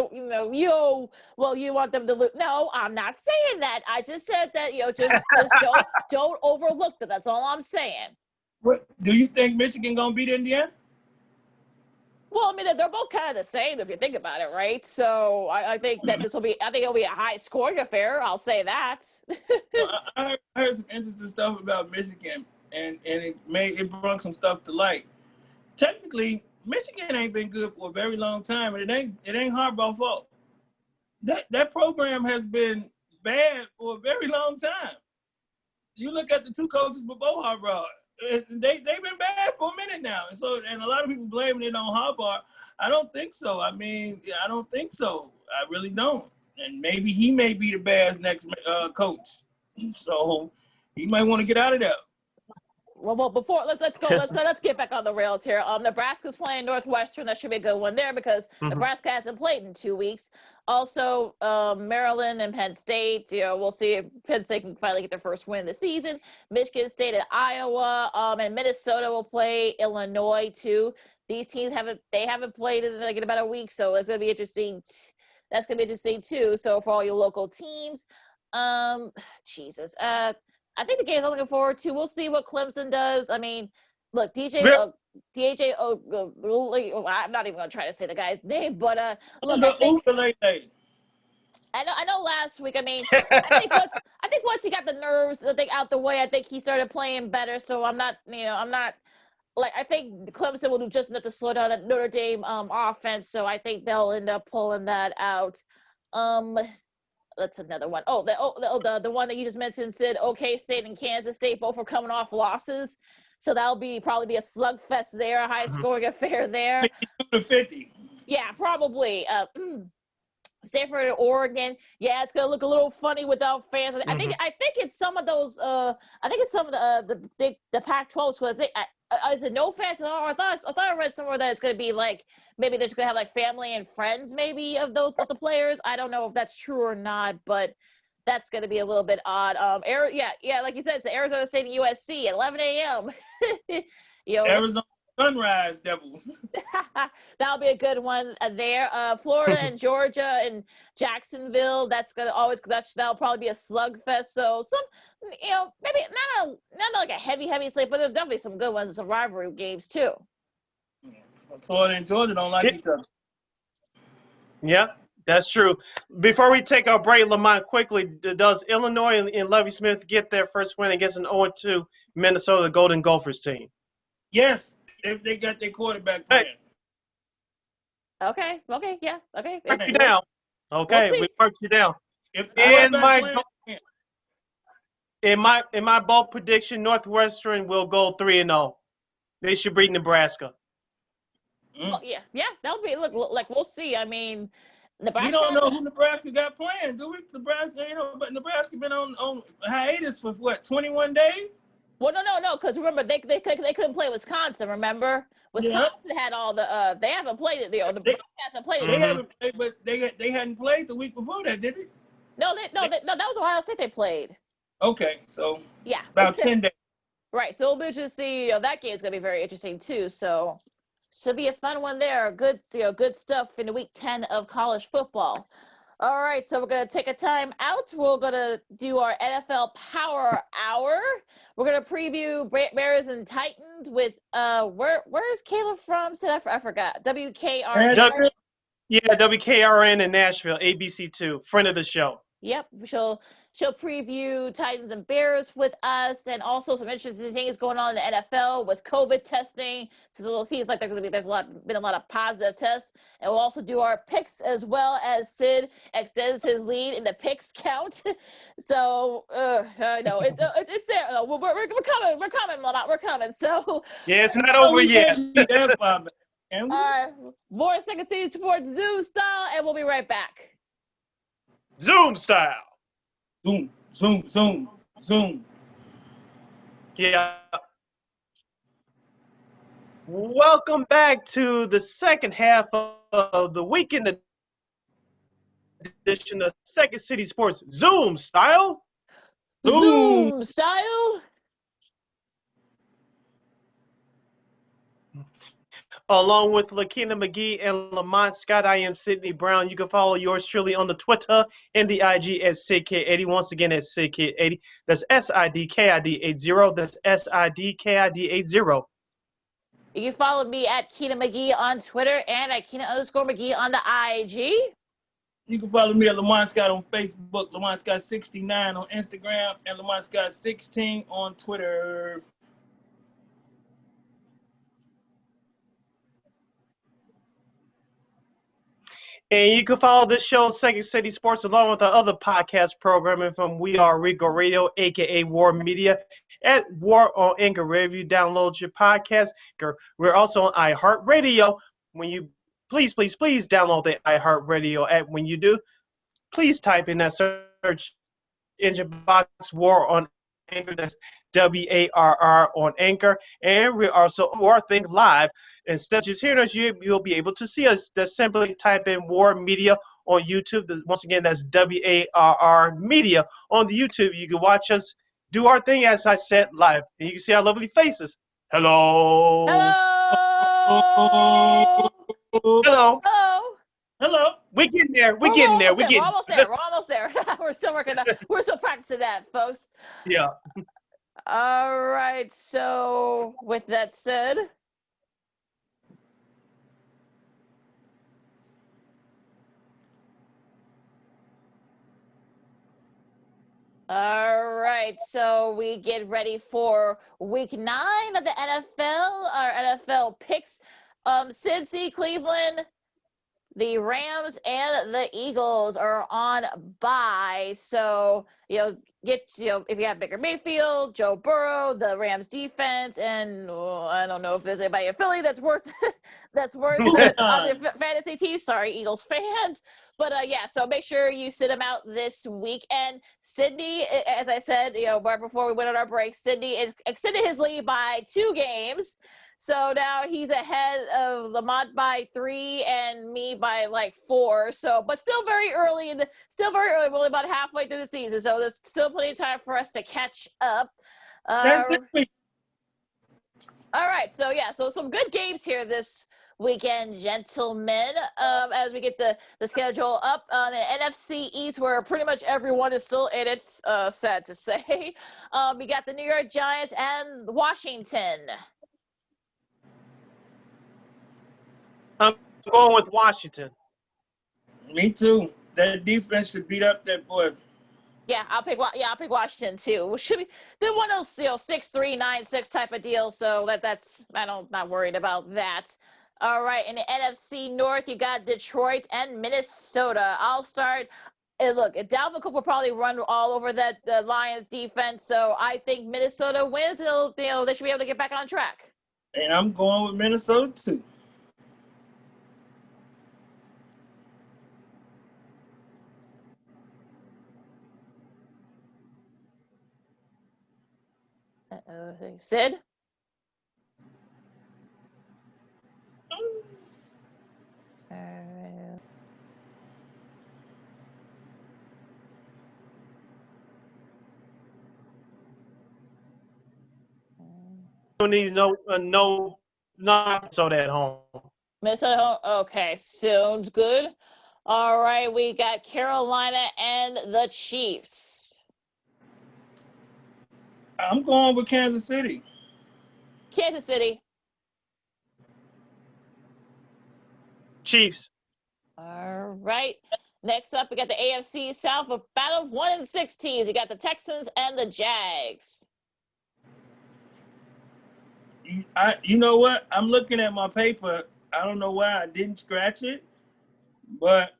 want them to lose. No, I'm not saying that. I just said that, just don't overlook that. That's all I'm saying. What do you think Michigan gonna beat Indiana? Well, I mean, they're both kind of the same if you think about it, right? So I think that it'll be a high scoring affair. I'll say that. I heard some interesting stuff about Michigan, and it brought some stuff to light. Technically, Michigan ain't been good for a very long time, and it ain't Harbaugh's fault. That program has been bad for a very long time. You look at the 2 coaches before Harbaugh. They've been bad for a minute now, and a lot of people blaming it on Harbaugh. I don't think so. I mean, I don't think so. I really don't. And maybe he may be the Bears' next coach, so he might want to get out of there. Well, before let's go. Let's get back on the rails here. Nebraska's playing Northwestern. That should be a good one there because Nebraska hasn't played in 2 weeks. Also, Maryland and Penn State. We'll see if Penn State can finally get their first win of the season. Michigan State at Iowa. And Minnesota will play Illinois too. These teams haven't played in about a week, so it's gonna be interesting. That's gonna be interesting too. So for all your local teams, Jesus. I think the games I'm looking forward to. We'll see what Clemson does. I mean, look, I'm not even gonna try to say the guy's name, but look, I know. Last week, I mean, I think once he got the nerves, out the way, I think he started playing better. So I'm not. I think Clemson will do just enough to slow down that Notre Dame offense. So I think they'll end up pulling that out. That's another one. The one that you just mentioned, Sid. OK State and Kansas State both are coming off losses, so that'll probably be a slugfest there, a high scoring affair there. 50. Yeah, probably. Stanford and Oregon. Yeah, it's gonna look a little funny without fans. I think it's some of those. I think it's some of the Pac-12 schools. Is it no fans at all? I thought I read somewhere that it's gonna be maybe they're just gonna have family and friends maybe of the players. I don't know if that's true or not, but that's gonna be a little bit odd. Yeah, like you said, it's Arizona State and USC at 11 a.m. Arizona Sunrise Devils. That'll be a good one there. Florida and Georgia and Jacksonville. That'll probably be a slugfest. So maybe not like a heavy slate, but there's definitely some good ones and some rivalry games too. Florida and Georgia don't like each other. Yeah, that's true. Before we take our break, Lamont, quickly, does Illinois and Lovie Smith get their first win against an 0-2 Minnesota Golden Gophers team? Yes. If they got their quarterback playing. Okay, yeah, okay. Mark you down. Okay, we marked you down. In my bold prediction, Northwestern will go 3-0. They should beat Nebraska. Well, yeah, that'll be look like we'll see. I mean, We don't know who Nebraska got playing, do we? Nebraska, but Nebraska been on hiatus for what, 21 days? Well, no, because remember they couldn't play Wisconsin. Remember, Wisconsin had all the they haven't played it. Nebraska hasn't played it. They haven't played, but they hadn't played the week before that, did they? No, that was Ohio State they played. Okay, so yeah, about 10 days. Right, so we'll be interested to see. That game is going to be very interesting too. So should be a fun one there. Good, good stuff in the week 10 of college football. All right, so we're going to take a time out. We're going to do our NFL Power Hour. We're going to preview Bears and Titans with where's Kayla from? I forgot. WKRN. Yeah, WKRN in Nashville, ABC2, friend of the show. Yep, she'll preview Titans and Bears with us, and also some interesting things going on in the NFL with COVID testing. So it seems like there's been a lot of positive tests, and we'll also do our picks as well as Sid extends his lead in the picks count. So I know it's there. We're coming, Lamont. We're coming. So yeah, it's not over yet. All right, more Second City Sports Zoom style, and we'll be right back. Zoom style. Zoom, zoom, zoom, zoom. Yeah. Welcome back to the second half of the weekend edition of Second City Sports Zoom style. Zoom style. Along with Lakeena and Lamont Scott, I am Sydney Brown. You can follow yours truly on the Twitter and the IG at SidKid80. Once again, at SidKid80. That's SIDKID80. That's SIDKID80. You can follow me at Keena McGee on Twitter and at Keena_McGee on the IG. You can follow me at Lamont Scott on Facebook, Lamont Scott 69 on Instagram, and Lamont Scott 16 on Twitter. And you can follow this show, Second City Sports, along with our other podcast programming from We Are Rico Radio, a.k.a. War Media, at War on Anchor, wherever you download your podcast. We're also on iHeartRadio. When you please download the iHeartRadio app. When you do, please type in that search engine box, War on Anchor. That's WARR on Anchor. And we're also War Think Live. Instead of just hearing us, you'll be able to see us. Just simply type in War Media on YouTube. Once again, that's WARR Media on the YouTube. You can watch us do our thing, as I said, live. And you can see our lovely faces. Hello. Hello. Hello. Hello. Hello. We're getting there. We're almost there. We're still working. We're still practicing that, folks. Yeah. All right. So with that said. All right, so we get ready for week 9 of the NFL, our NFL picks. Cincy, Cleveland, the Rams, and the Eagles are on bye. So, if you have Baker Mayfield, Joe Burrow, the Rams defense, and I don't know if there's anybody in Philly that's worth on the fantasy team. Sorry, Eagles fans. But so make sure you sit them out this week. And Sydney, as I said, right before we went on our break, Sydney is extended his lead by 2 games. So now he's ahead of Lamont by 3 and me by 4. So, but still very early. We're only about halfway through the season. So there's still plenty of time for us to catch up. All right. So some good games here this weekend, gentlemen, as we get the schedule up on the NFC East, where pretty much everyone is still in it, sad to say. We got the New York Giants and Washington. I'm going with Washington. Me too. That defense should beat up that boy. Yeah, I'll pick Washington too. Which should be then one of those 6-3, 9-6 type of deals. So that's not worried about that. All right, in the NFC North, you got Detroit and Minnesota. I'll start. Look, Dalvin Cook will probably run all over the Lions defense, so I think Minnesota wins. They should be able to get back on track. And I'm going with Minnesota too. Sid? Don't need no episode at home. Minnesota home. Okay, sounds good. All right, we got Carolina and the Chiefs. I'm going with Kansas City. Kansas City. Chiefs. All right. Next up, we got the AFC South, a battle of 1 and 6 teams. You got the Texans and the Jags. You know what? I'm looking at my paper. I don't know why I didn't scratch it, but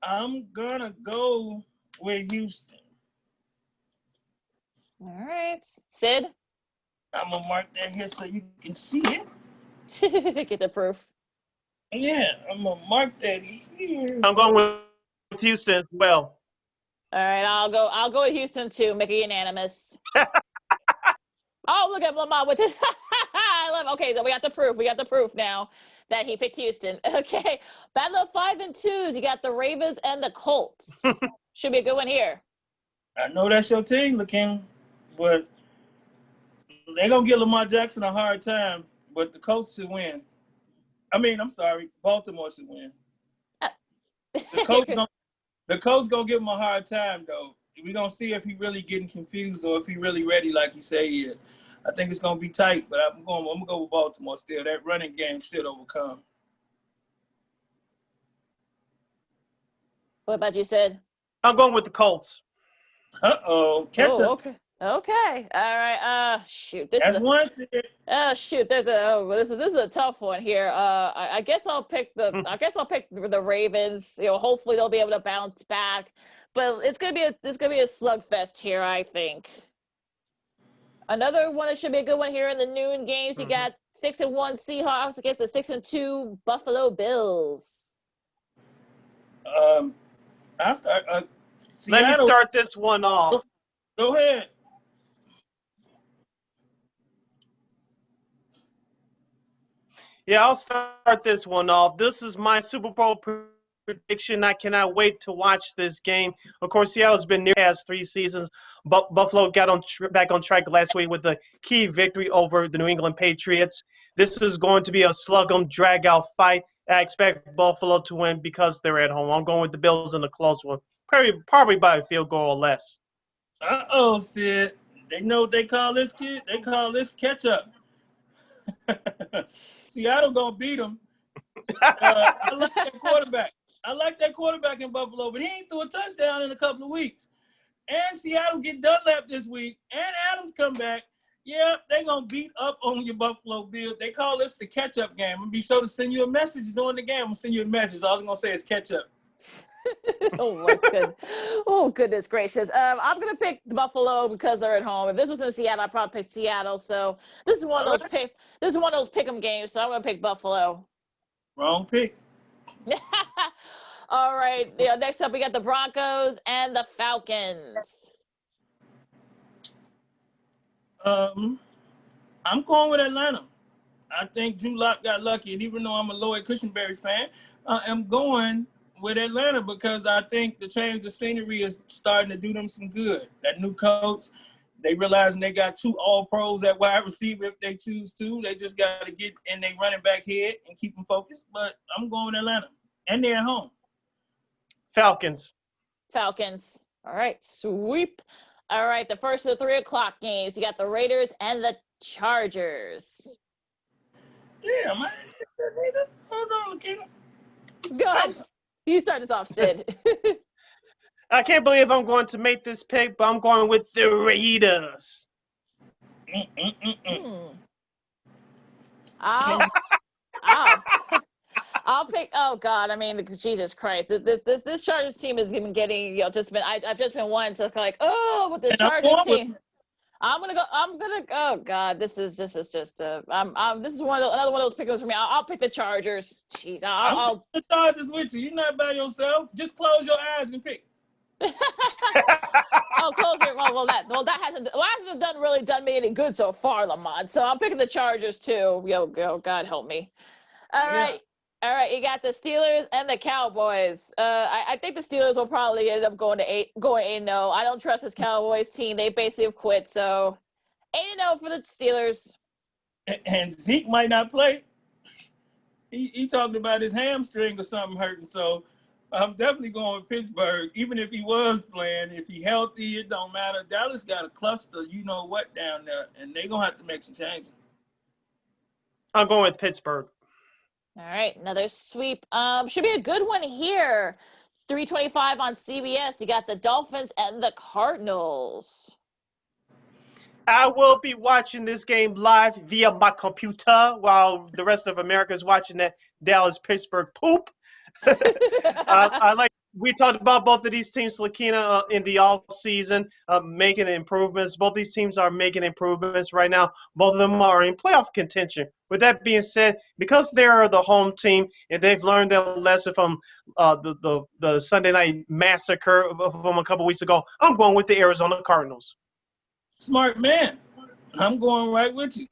I'm gonna go with Houston. All right. Sid? I'm gonna mark that here so you can see it. Get the proof. Yeah, I'm gonna mark that here. I'm going with Houston as well. All right, I'll go with Houston too. Make it unanimous. Oh, look at Lamont with it. I love. Okay, so we got the proof. We got the proof now that he picked Houston. Okay, battle of 5 and 2s. You got the Ravens and the Colts. Should be a good one here. I know that's your team, Lakeena, but they're gonna give Lamar Jackson a hard time. But the Colts should win. I mean, I'm sorry, Baltimore should win. The coach gonna give him a hard time though. We're gonna see if he really getting confused or if he really ready like he say he is. I think it's gonna be tight, but I'm gonna go with Baltimore still. That running game should overcome. What about you, Sid? I'm going with the Colts. Catch up. Okay. Okay. All right. Shoot. That's one thing. Shoot. This is a tough one here. I guess I'll pick the Ravens. You know, hopefully they'll be able to bounce back. But it's gonna be a slugfest here, I think. Another one that should be a good one here in the noon games. You got 6-1 Seahawks against the 6-2 Buffalo Bills. I'll start. Let me start this one off. Go ahead. Yeah, I'll start this one off. This is my Super Bowl prediction. I cannot wait to watch this game. Of course, Seattle's been near past 3 seasons. Buffalo got back on track last week with a key victory over the New England Patriots. This is going to be a slug-'em, drag-out fight. I expect Buffalo to win because they're at home. I'm going with the Bills in a close one, probably by a field goal or less. Sid. They know what they call this kid? They call this catch-up. Seattle gonna beat them. I like that quarterback. I like that quarterback in Buffalo, but he ain't threw a touchdown in a couple of weeks. And Seattle get Dunlap this week, and Adams come back. Yeah, they gonna beat up on your Buffalo Bills. They call this the catch-up game. I'm gonna be sure to send you a message during the game. I'm gonna send you a message. All I was gonna say is catch-up. Oh my goodness! Oh goodness gracious! I'm gonna pick Buffalo because they're at home. If this was in Seattle, I'd probably pick Seattle. So this is one of those pick'em games. So I'm gonna pick Buffalo. Wrong pick. All right. Yeah. Next up, we got the Broncos and the Falcons. I'm going with Atlanta. I think Drew Lock got lucky, and even though I'm a Lloyd Cushenberry fan, I am going with Atlanta because I think the change of scenery is starting to do them some good. That new coach, they realizing they got 2 all-pros at wide receiver if they choose to. They just got to get in their running back head and keep them focused. But I'm going with Atlanta, and they're at home. Falcons. All right. Sweep. All right. The first of the 3 o'clock games. You got the Raiders and the Chargers. Damn, I didn't pick that either. Hold on, Lakeena. Go ahead. You start us off, Sid. I can't believe I'm going to make this pick, but I'm going with the Raiders. I'll pick. Oh God! I mean, Jesus Christ! This Chargers team has been getting. I've just been wanting to with the Chargers team. I'm gonna go. Oh God! This is just. This is another one of those picks for me. I'll pick the Chargers. Jeez, I'll the Chargers with you. You're not by yourself. Just close your eyes and pick. Oh, closer. That hasn't done me any good so far, Lamont. So I'm picking the Chargers too. Yo, God help me. All right. You got the Steelers and the Cowboys. I think the Steelers will probably end up going 8-0. I don't trust this Cowboys team. They basically have quit. So 8-0 for the Steelers. And Zeke might not play. He talked about his hamstring or something hurting. So I'm definitely going with Pittsburgh. Even if he was playing, if he healthy, it don't matter. Dallas got a cluster, you know what, down there, and they're going to have to make some changes. I'm going with Pittsburgh. All right, another sweep. Should be a good one here. 3:25 on CBS. You got the Dolphins and the Cardinals. I will be watching this game live via my computer while the rest of America is watching that Dallas-Pittsburgh poop. We talked about both of these teams, Lakeena, in the off season, making improvements. Both these teams are making improvements right now. Both of them are in playoff contention. With that being said, because they're the home team and they've learned their lesson from the Sunday night massacre from a couple weeks ago, I'm going with the Arizona Cardinals. Smart man. I'm going right with you.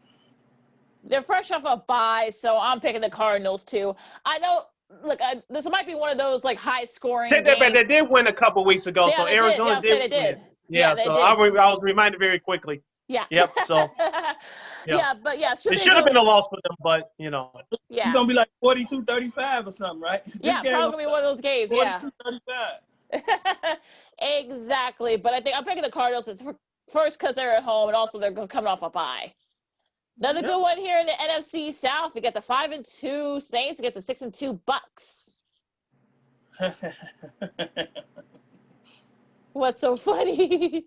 They're fresh off a bye, so I'm picking the Cardinals too. I know. Look, this might be one of those like high-scoring Take that back. games. They did win a couple weeks ago, Yeah, so they Arizona did. did. They did. Win. Yeah, they did. I was reminded very quickly. Yeah. Yep. So. Yeah, but yeah, It should have been a loss for them, but you know. Yeah. It's gonna be like 42-35 or something, right? Yeah, probably gonna be one of those games. 42-35. Exactly, but I think I'm picking the Cardinals first because they're at home, and also they're coming off a bye. Another good one here in the NFC South. We got the 5-2 Saints against the 6-2 Bucks. What's so funny?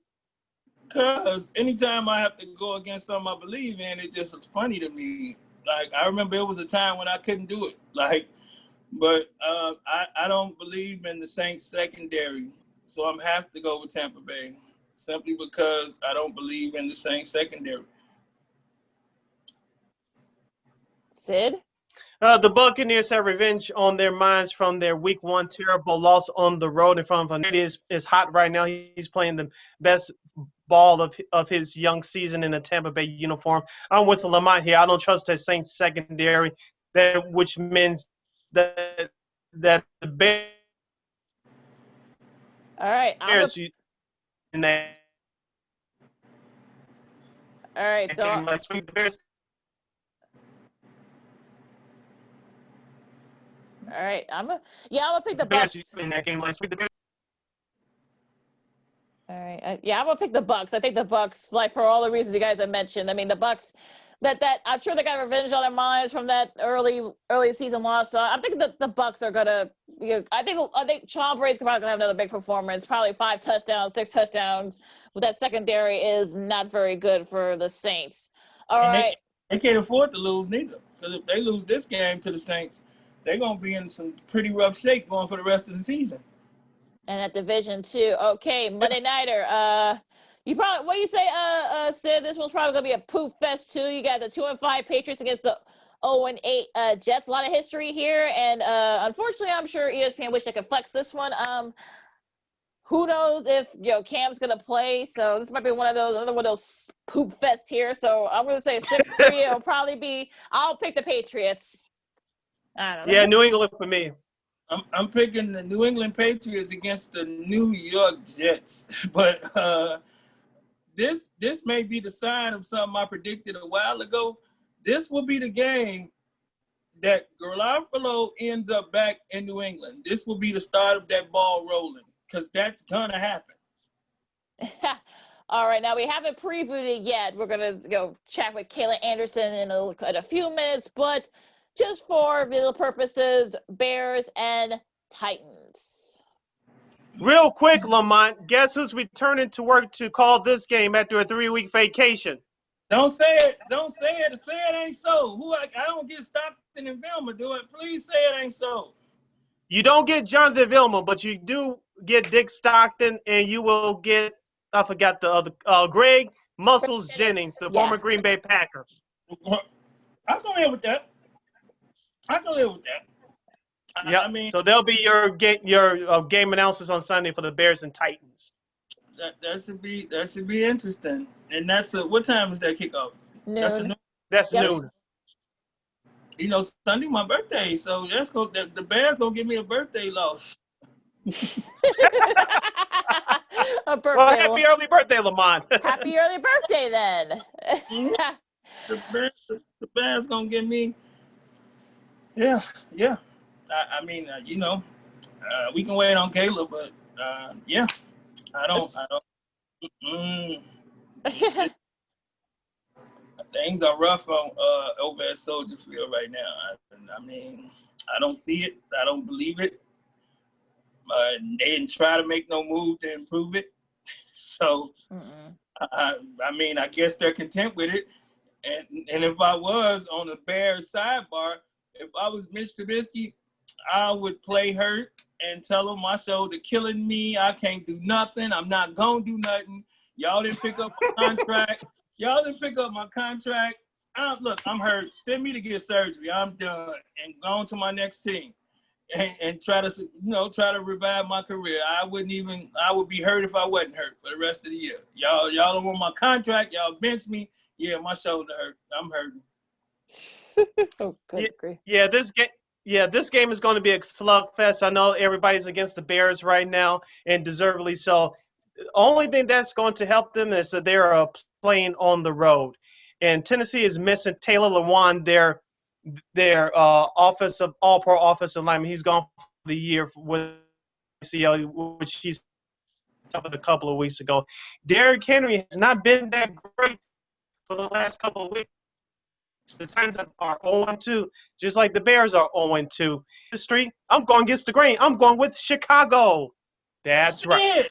Because anytime I have to go against something I believe in, it just is funny to me. Like, I remember it was a time when I couldn't do it. But I don't believe in the Saints secondary. So I'm have to go with Tampa Bay simply because I don't believe in the Saints secondary. Sid? The Buccaneers have revenge on their minds from their Week 1 terrible loss on the road in front of is hot right now. He's playing the best ball of his young season in a Tampa Bay uniform. I'm with Lamont here. I don't trust that Saints secondary, which means that the Bears. All right. All right. So. The Bears. All right, I'm gonna pick the Bucks in that game last week. All right, I'm gonna pick the Bucks. I think the Bucks, like for all the reasons you guys have mentioned. I mean, the Bucks, that I'm sure they got revenge on their minds from that early season loss. So I'm thinking that the Bucks are gonna. I think Sean Brady's probably gonna have another big performance. Probably 5 touchdowns, 6 touchdowns. But that secondary is not very good for the Saints. All right, they can't afford to lose neither. Because if they lose this game to the Saints, they're going to be in some pretty rough shape going for the rest of the season. And at Division 2. Okay, Monday Nighter. You probably, what do you say, Sid? This one's probably going to be a poop fest, too. You got the 2-5 Patriots against the 0-8 Jets. A lot of history here. And unfortunately, I'm sure ESPN wish they could flex this one. Who knows if, Cam's going to play. So this might be another one of those poop fest here. So I'm going to say 6-3. It'll probably be, I'll pick the Patriots. I don't know. Yeah, New England for me. I'm picking the New England Patriots against the New York Jets. But this may be the sign of something I predicted a while ago. This will be the game that Garoppolo ends up back in New England. This will be the start of that ball rolling because that's going to happen. All right, now we haven't previewed it yet. We're going to go chat with Kayla Anderson in a few minutes, but just for video purposes, Bears and Titans. Real quick, Lamont, guess who's returning to work to call this game after a 3-week vacation? Don't say it. Don't say it. Say it ain't so. I don't get Stockton and Vilma do it. Please say it ain't so. You don't get Jonathan Vilma, but you do get Dick Stockton, and you will get, I forgot the other, Greg Muscles Jennings, the former Green Bay Packer. I can live with that. Yep. I mean, So they'll be your game announcers on Sunday for the Bears and Titans. that should be interesting. And what time is that kickoff? That's a Noon. That's Yep. noon. You know, Sunday my birthday, so the Bears gonna give me a birthday loss. A birthday. Well, happy early birthday, Lamont. Happy early birthday, then. The Bears gonna give me. Yeah. I mean, you know, we can wait on Kayla, but yeah, I don't. Things are rough on over at Soldier Field right now. I mean, I don't see it. I don't believe it. They didn't try to make no move to improve it. So, I mean, I guess they're content with it. And if I was on the Bears sidebar, if I was Mitch Trubisky, I would play hurt and tell them my shoulder killing me. I can't do nothing. I'm not going to do nothing. Y'all didn't pick up my contract. Look, I'm hurt. Send me to get surgery. I'm done. And go on to my next team. And try to revive my career. I would be hurt if I wasn't hurt for the rest of the year. Y'all don't want my contract. Y'all bench me. Yeah, my shoulder hurt. I'm hurting. Oh, good grief. Yeah, this game is going to be a slugfest. I know everybody's against the Bears right now, and deservedly so. The only thing that's going to help them is that they're playing on the road. And Tennessee is missing Taylor Lewan, their offensive all-pro offensive lineman. He's gone for the year with ACL, which he suffered a couple of weeks ago. Derrick Henry has not been that great for the last couple of weeks. The Titans are 0-2, just like the Bears are 0-2. The street, I'm going against the grain. I'm going with Chicago. That's Shit. right.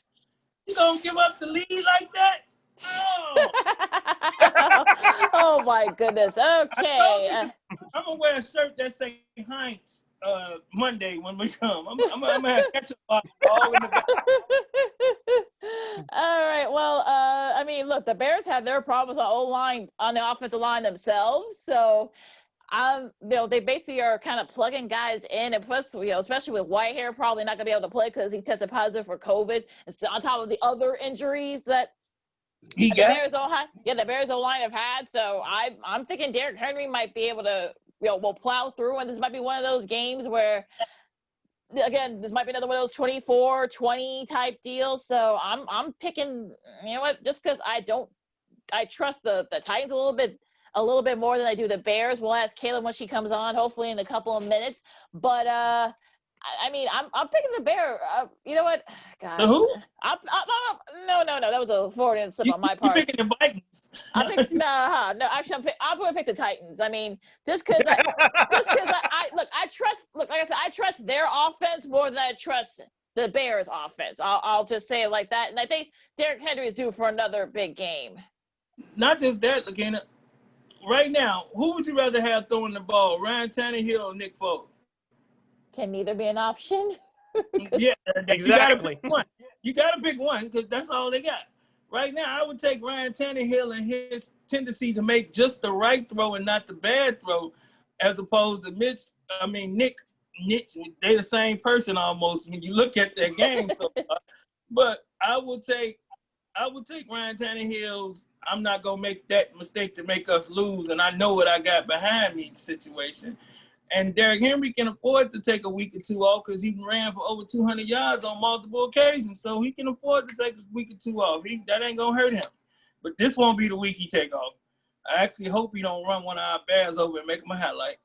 You gonna give up the lead like that? Oh, Oh my goodness. Okay. I'm gonna wear a shirt that say Heinz Monday when we come. I'm gonna have ketchup all in the back. All right. Well, I mean, look, the Bears have their problems on the offensive line themselves. So, they basically are kind of plugging guys in, and plus, especially with Whitehair probably not gonna be able to play because he tested positive for COVID. It's on top of the other injuries that the Bears O-line have had. So I'm thinking Derrick Henry might be able to, will plow through, and this might be one of those games where, again, this might be another one of those 24-20 type deals. So I'm picking, you know what, just because I trust the Titans a little bit more than I do the Bears. We'll ask Kayla when she comes on, hopefully in a couple of minutes. But I mean, I'm picking the Bear. You know what? Gosh. Who? No. That was a Floridian slip on my part. You picking the Vikings? No. Actually, I'm going to pick the Titans. I mean, just because I trust. Look, like I said, I trust their offense more than I trust the Bears' offense. I'll just say it like that. And I think Derrick Henry is due for another big game. Not just that, Lakeena. Right now, who would you rather have throwing the ball, Ryan Tannehill or Nick Foles? Can neither be an option. Yeah, exactly. You got to pick one because that's all they got. Right now, I would take Ryan Tannehill and his tendency to make just the right throw and not the bad throw, as opposed to Nick. They're the same person almost when you look at their game. So, but I would take Ryan Tannehill's. I'm not gonna make that mistake to make us lose, and I know what I got behind me situation. And Derrick Henry can afford to take a week or two off because he ran for over 200 yards on multiple occasions, so he can afford to take a week or two off. That ain't gonna hurt him. But this won't be the week he take off. I actually hope he don't run one of our Bears over and make him a highlight.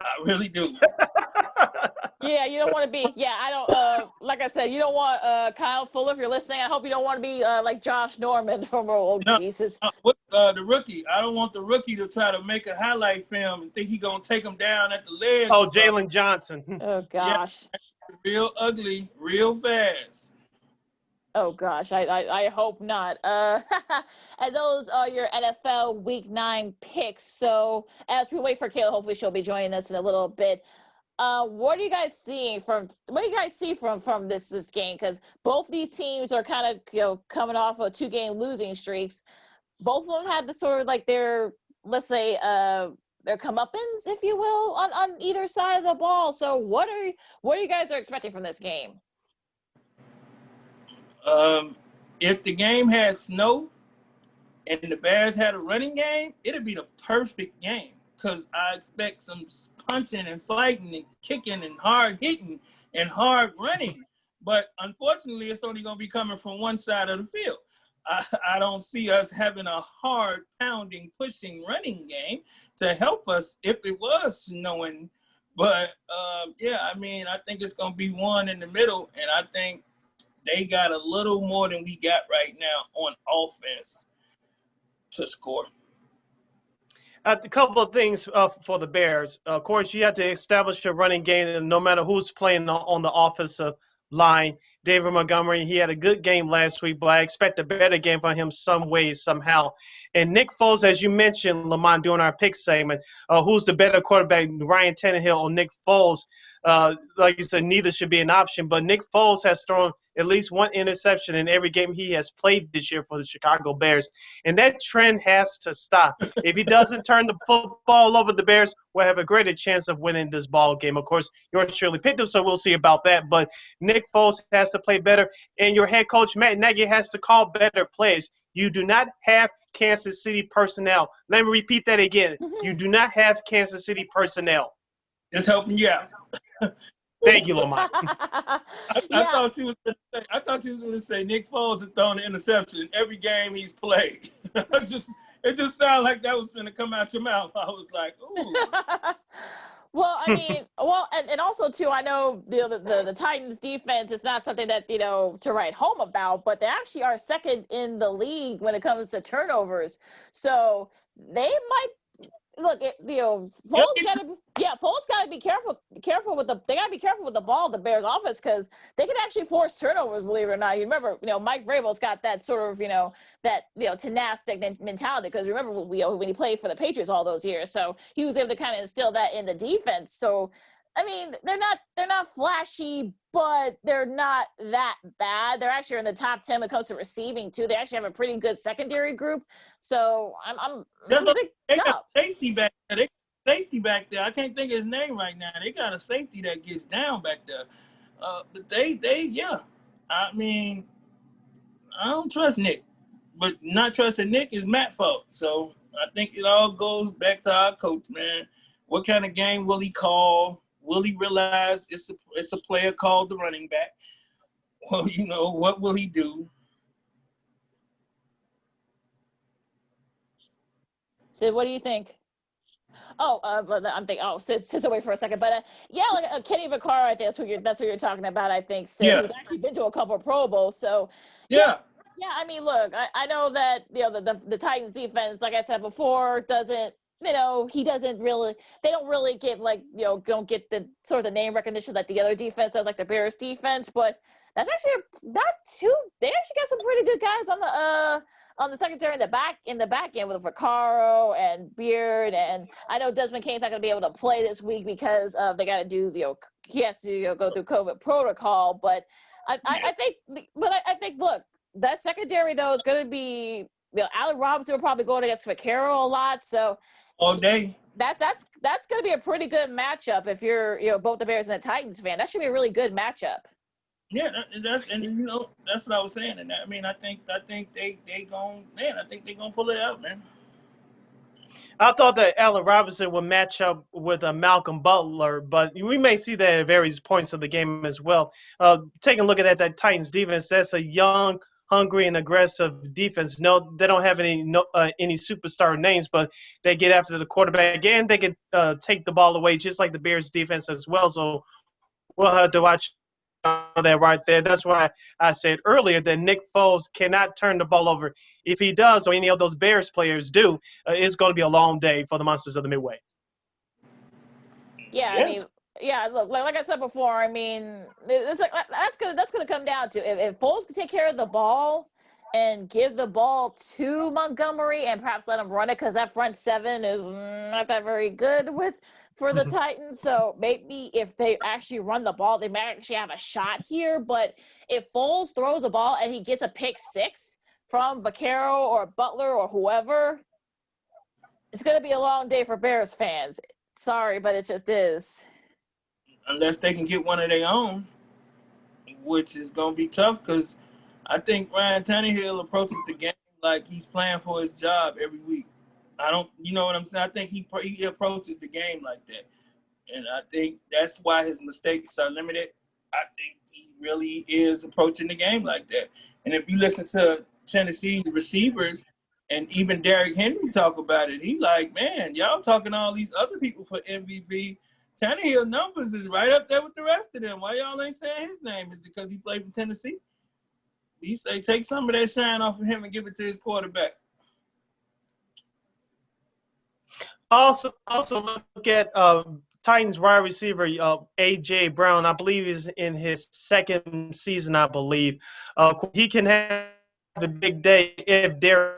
I really do. Yeah, you don't want to be. Yeah, I don't. Like I said, you don't want Kyle Fuller. If you're listening, I hope you don't want to be like Josh Norman from Jesus. The rookie. I don't want the rookie to try to make a highlight film and think he gonna take him down at the leg. Oh, Jalen Johnson. Oh gosh. Yeah, real ugly, real fast. Oh gosh, I hope not. And those are your NFL Week 9 picks. So as we wait for Kayla, hopefully she'll be joining us in a little bit. What do you guys see from this game? Because both these teams are kind of coming off of 2-game losing streaks. Both of them had the sort of like their, let's say, their comeuppance, if you will, on either side of the ball. So what are you guys expecting from this game? If the game had snow and the Bears had a running game, it'd be the perfect game because I expect some punching and fighting and kicking and hard hitting and hard running. But unfortunately, it's only going to be coming from one side of the field. I don't see us having a hard pounding, pushing running game to help us if it was snowing. But yeah, I mean, I think it's going to be one in the middle, and I think they got a little more than we got right now on offense to score. A couple of things for the Bears. Of course, you have to establish a running game no matter who's playing on the offensive line. David Montgomery, he had a good game last week, but I expect a better game from him some ways, somehow. And Nick Foles, as you mentioned, Lamont, during our pick segment, who's the better quarterback, Ryan Tannehill or Nick Foles? Like you said, neither should be an option, but Nick Foles has thrown at least one interception in every game he has played this year for the Chicago Bears. And that trend has to stop. If he doesn't turn the football over, the Bears will have a greater chance of winning this ball game. Of course, yours surely picked him, so we'll see about that. But Nick Foles has to play better, and your head coach, Matt Nagy, has to call better plays. You do not have Kansas City personnel. Let me repeat that again. You do not have Kansas City personnel. Just helping you out. Thank you, Lamont. I thought you was going to say Nick Foles has thrown an interception in every game he's played. It just sounded like that was going to come out your mouth. I was like, ooh. Well, I mean, and also too, I know the Titans defense is not something that, to write home about, but they actually are second in the league when it comes to turnovers. So they might look. Foles got to be careful with they got to be careful with the ball, the Bears offense, because they can actually force turnovers. Believe it or not, you remember, Mike Vrabel's got that sort of, that tenactic mentality. Because remember, when he played for the Patriots all those years, so he was able to kind of instill that in the defense. So, I mean, they're not flashy, but they're not that bad. They're actually in the top 10 when it comes to receiving too. They actually have a pretty good secondary group. So They got safety back there. They got safety back there. I can't think of his name right now. They got a safety that gets down back there. But yeah. I mean, I don't trust Nick. But not trusting Nick is Matt's fault. So I think it all goes back to our coach, man. What kind of game will he call? Will he realize it's a player called the running back? Well, what will he do? Sid, what do you think? I'm thinking. Sid's away for a second, but Kenny Vaccaro, I think that's who you're talking about. I think Sid, yeah. Who's actually been to a couple of Pro Bowls. So yeah. I mean, look, I know that the Titans defense, like I said before, doesn't. He doesn't really. They don't really get don't get the sort of the name recognition that the other defense does, like the Bears defense. But that's actually not too. They actually got some pretty good guys on the secondary in the back end with Vaccaro and Beard, and I know Desmond Kane's not going to be able to play this week because they got to do he has to go through COVID protocol. But I think look, that secondary though is going to be. Allen Robinson will probably go against Vaccaro a lot, so all day. That's going to be a pretty good matchup if you're both the Bears and the Titans fan. That should be a really good matchup. Yeah, that's what I was saying. And I mean, I think they gonna pull it out, man. I thought that Allen Robinson would match up with Malcolm Butler, but we may see that at various points of the game as well. Taking a look at that Titans defense, that's a young, hungry and aggressive defense. No, they don't have any superstar names, but they get after the quarterback and they can take the ball away just like the Bears defense as well. So we'll have to watch that right there. That's why I said earlier that Nick Foles cannot turn the ball over. If he does, or any of those Bears players do, it's going to be a long day for the Monsters of the Midway. Yeah. I mean. Yeah, look, like I said before, I mean, that's gonna come down to if Foles can take care of the ball and give the ball to Montgomery and perhaps let him run it, because that front seven is not that very good for the Titans. So maybe if they actually run the ball, they might actually have a shot here. But if Foles throws a ball and he gets a pick six from Vaccaro or Butler or whoever, It's going to be a long day for Bears fans. Sorry, but it just is. Unless they can get one of their own, which is going to be tough because I think Ryan Tannehill approaches the game like he's playing for his job every week. You know what I'm saying? I think he approaches the game like that. And I think that's why his mistakes are limited. I think he really is approaching the game like that. And if you listen to Tennessee's receivers and even Derrick Henry talk about it, he like, man, y'all talking to all these other people for MVP. Tannehill numbers is right up there with the rest of them. Why y'all ain't saying his name? Is it because he played for Tennessee? He say take some of that shine off of him and give it to his quarterback. Also look at Titans wide receiver A.J. Brown. I believe he's in his second season, I believe. He can have a big day if Derrick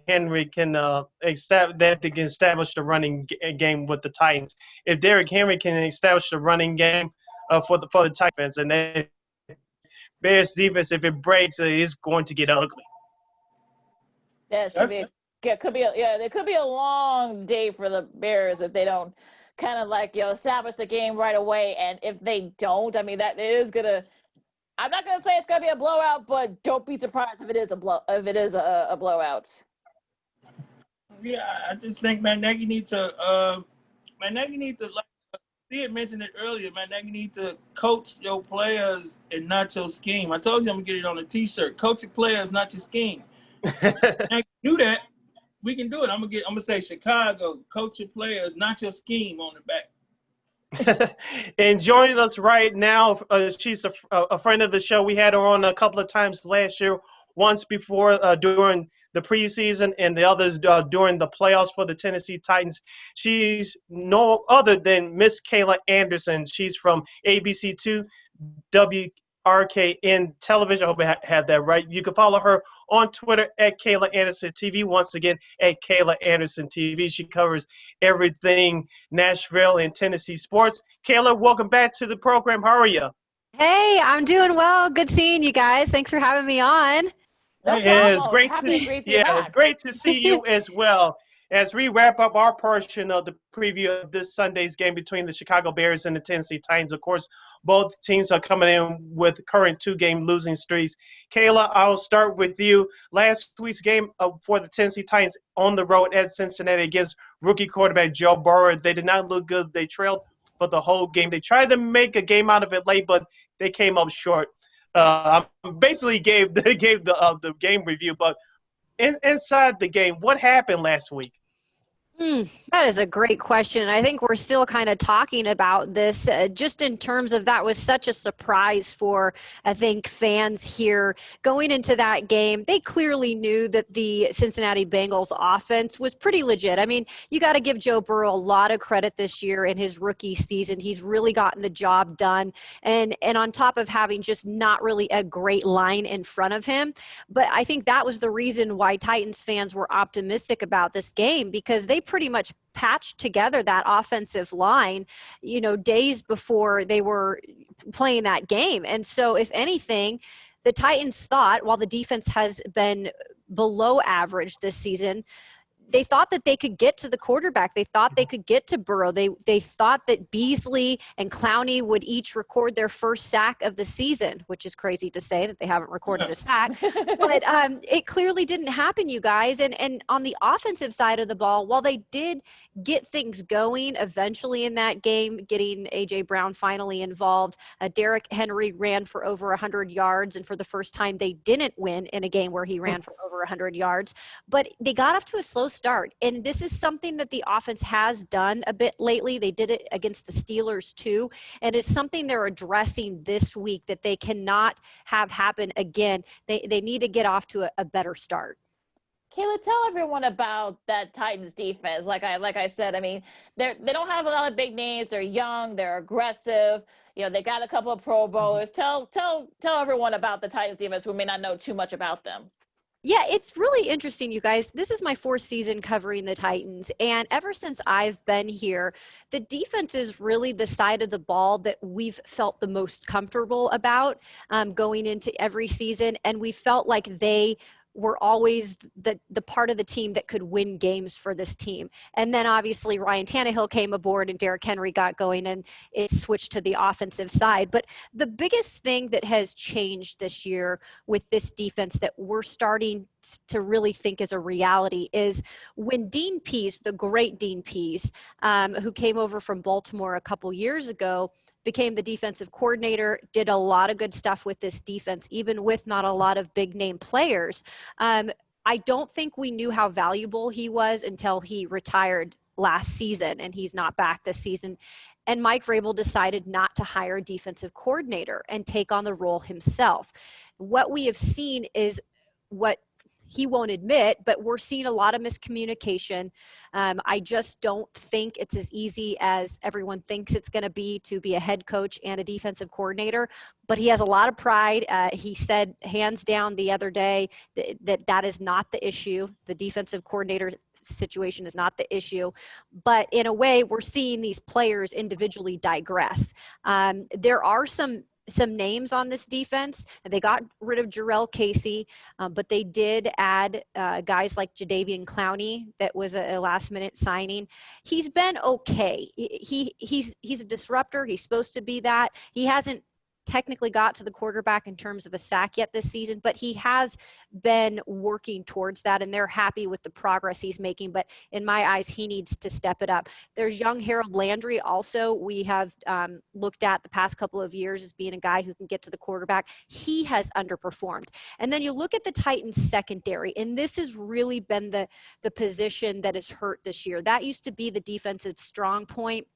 Henry can establish the running game with the Titans. If Derrick Henry can establish the running game for the Titans, and then Bears defense, if it breaks, it's going to get ugly. Yeah, it could be a long day for the Bears if they don't kind of like establish the game right away. And if they don't, I mean that is gonna. I'm not gonna say it's gonna be a blowout, but don't be surprised if it is a blowout. Yeah, I just think Matt Nagy needs to like he had mentioned it earlier. Matt Nagy need to coach your players and not your scheme. I told you I'm gonna get it on a T-shirt. Coach your players, not your scheme. And do that. We can do it. I'm gonna say Chicago, coach your players, not your scheme on the back. And joining us right now, she's a friend of the show. We had her on a couple of times last year, once before during the preseason and the others during the playoffs for the Tennessee Titans. She's no other than Miss Kayla Anderson. She's from ABC2 WKRN Television. I hope I have that right. You can follow her on Twitter at Kayla Anderson TV. Once again, at Kayla Anderson TV. She covers everything Nashville and Tennessee sports. Kayla, welcome back to the program. How are you? Hey, I'm doing well. Good seeing you guys. Thanks for having me on. No It's problem. it's great to see you as well. As we wrap up our portion of the preview of this Sunday's game between the Chicago Bears and the Tennessee Titans, of course, both teams are coming in with current two-game losing streaks. Kayla, I'll start with you. Last week's game for the Tennessee Titans on the road at Cincinnati against rookie quarterback Joe Burrow, they did not look good. They trailed for the whole game. They tried to make a game out of it late, but they came up short. I basically gave the game review, but inside the game, what happened last week? That is a great question. I think we're still kind of talking about this just in terms of that was such a surprise for, I think, fans here. Going into that game, they clearly knew that the Cincinnati Bengals offense was pretty legit. I mean, you got to give Joe Burrow a lot of credit this year in his rookie season. He's really gotten the job done. And on top of having just not really a great line in front of him. But I think that was the reason why Titans fans were optimistic about this game, because they pretty much patched together that offensive line, days before they were playing that game. And so if anything, the Titans thought, while the defense has been below average this season, they thought that they could get to the quarterback. They thought they could get to Burrow. They thought that Beasley and Clowney would each record their first sack of the season, which is crazy to say that they haven't recorded a sack. But it clearly didn't happen, you guys. And on the offensive side of the ball, while they did get things going eventually in that game, getting A.J. Brown finally involved, Derrick Henry ran for over 100 yards. And for the first time, they didn't win in a game where he ran for over 100 yards. But they got off to a slow start. And this is something that the offense has done a bit lately. They did it against the Steelers too. And it's something they're addressing this week that they cannot have happen again. They need to get off to a better start. Kayla, tell everyone about that Titans defense. Like I said, I mean, they don't have a lot of big names. They're young. They're aggressive. They got a couple of Pro Bowlers. Tell everyone about the Titans defense who may not know too much about them. Yeah, it's really interesting, you guys. This is my fourth season covering the Titans. And ever since I've been here, the defense is really the side of the ball that we've felt the most comfortable about going into every season. And we felt like they were always the part of the team that could win games for this team. And then obviously Ryan Tannehill came aboard and Derrick Henry got going and it switched to the offensive side. But the biggest thing that has changed this year with this defense that we're starting to really think is a reality is when Dean Pease, the great Dean Pease, who came over from Baltimore a couple years ago, became the defensive coordinator, did a lot of good stuff with this defense, even with not a lot of big name players. I don't think we knew how valuable he was until he retired last season, and he's not back this season. And Mike Vrabel decided not to hire a defensive coordinator and take on the role himself. What we have seen is what he won't admit, but we're seeing a lot of miscommunication. I just don't think it's as easy as everyone thinks it's going to be a head coach and a defensive coordinator, but he has a lot of pride. He said hands down the other day that is not the issue. The defensive coordinator situation is not the issue, but in a way we're seeing these players individually digress. There are some names on this defense. They got rid of Jarrell Casey, but they did add guys like Jadeveon Clowney. That was a last-minute signing. He's been okay. He's a disruptor. He's supposed to be that. He hasn't technically got to the quarterback in terms of a sack yet this season, but he has been working towards that, and they're happy with the progress he's making. But in my eyes, he needs to step it up. There's young Harold Landry also. We have looked at the past couple of years as being a guy who can get to the quarterback. He has underperformed. And then you look at the Titans secondary, and this has really been the position that is hurt this year. That used to be the defensive strong point.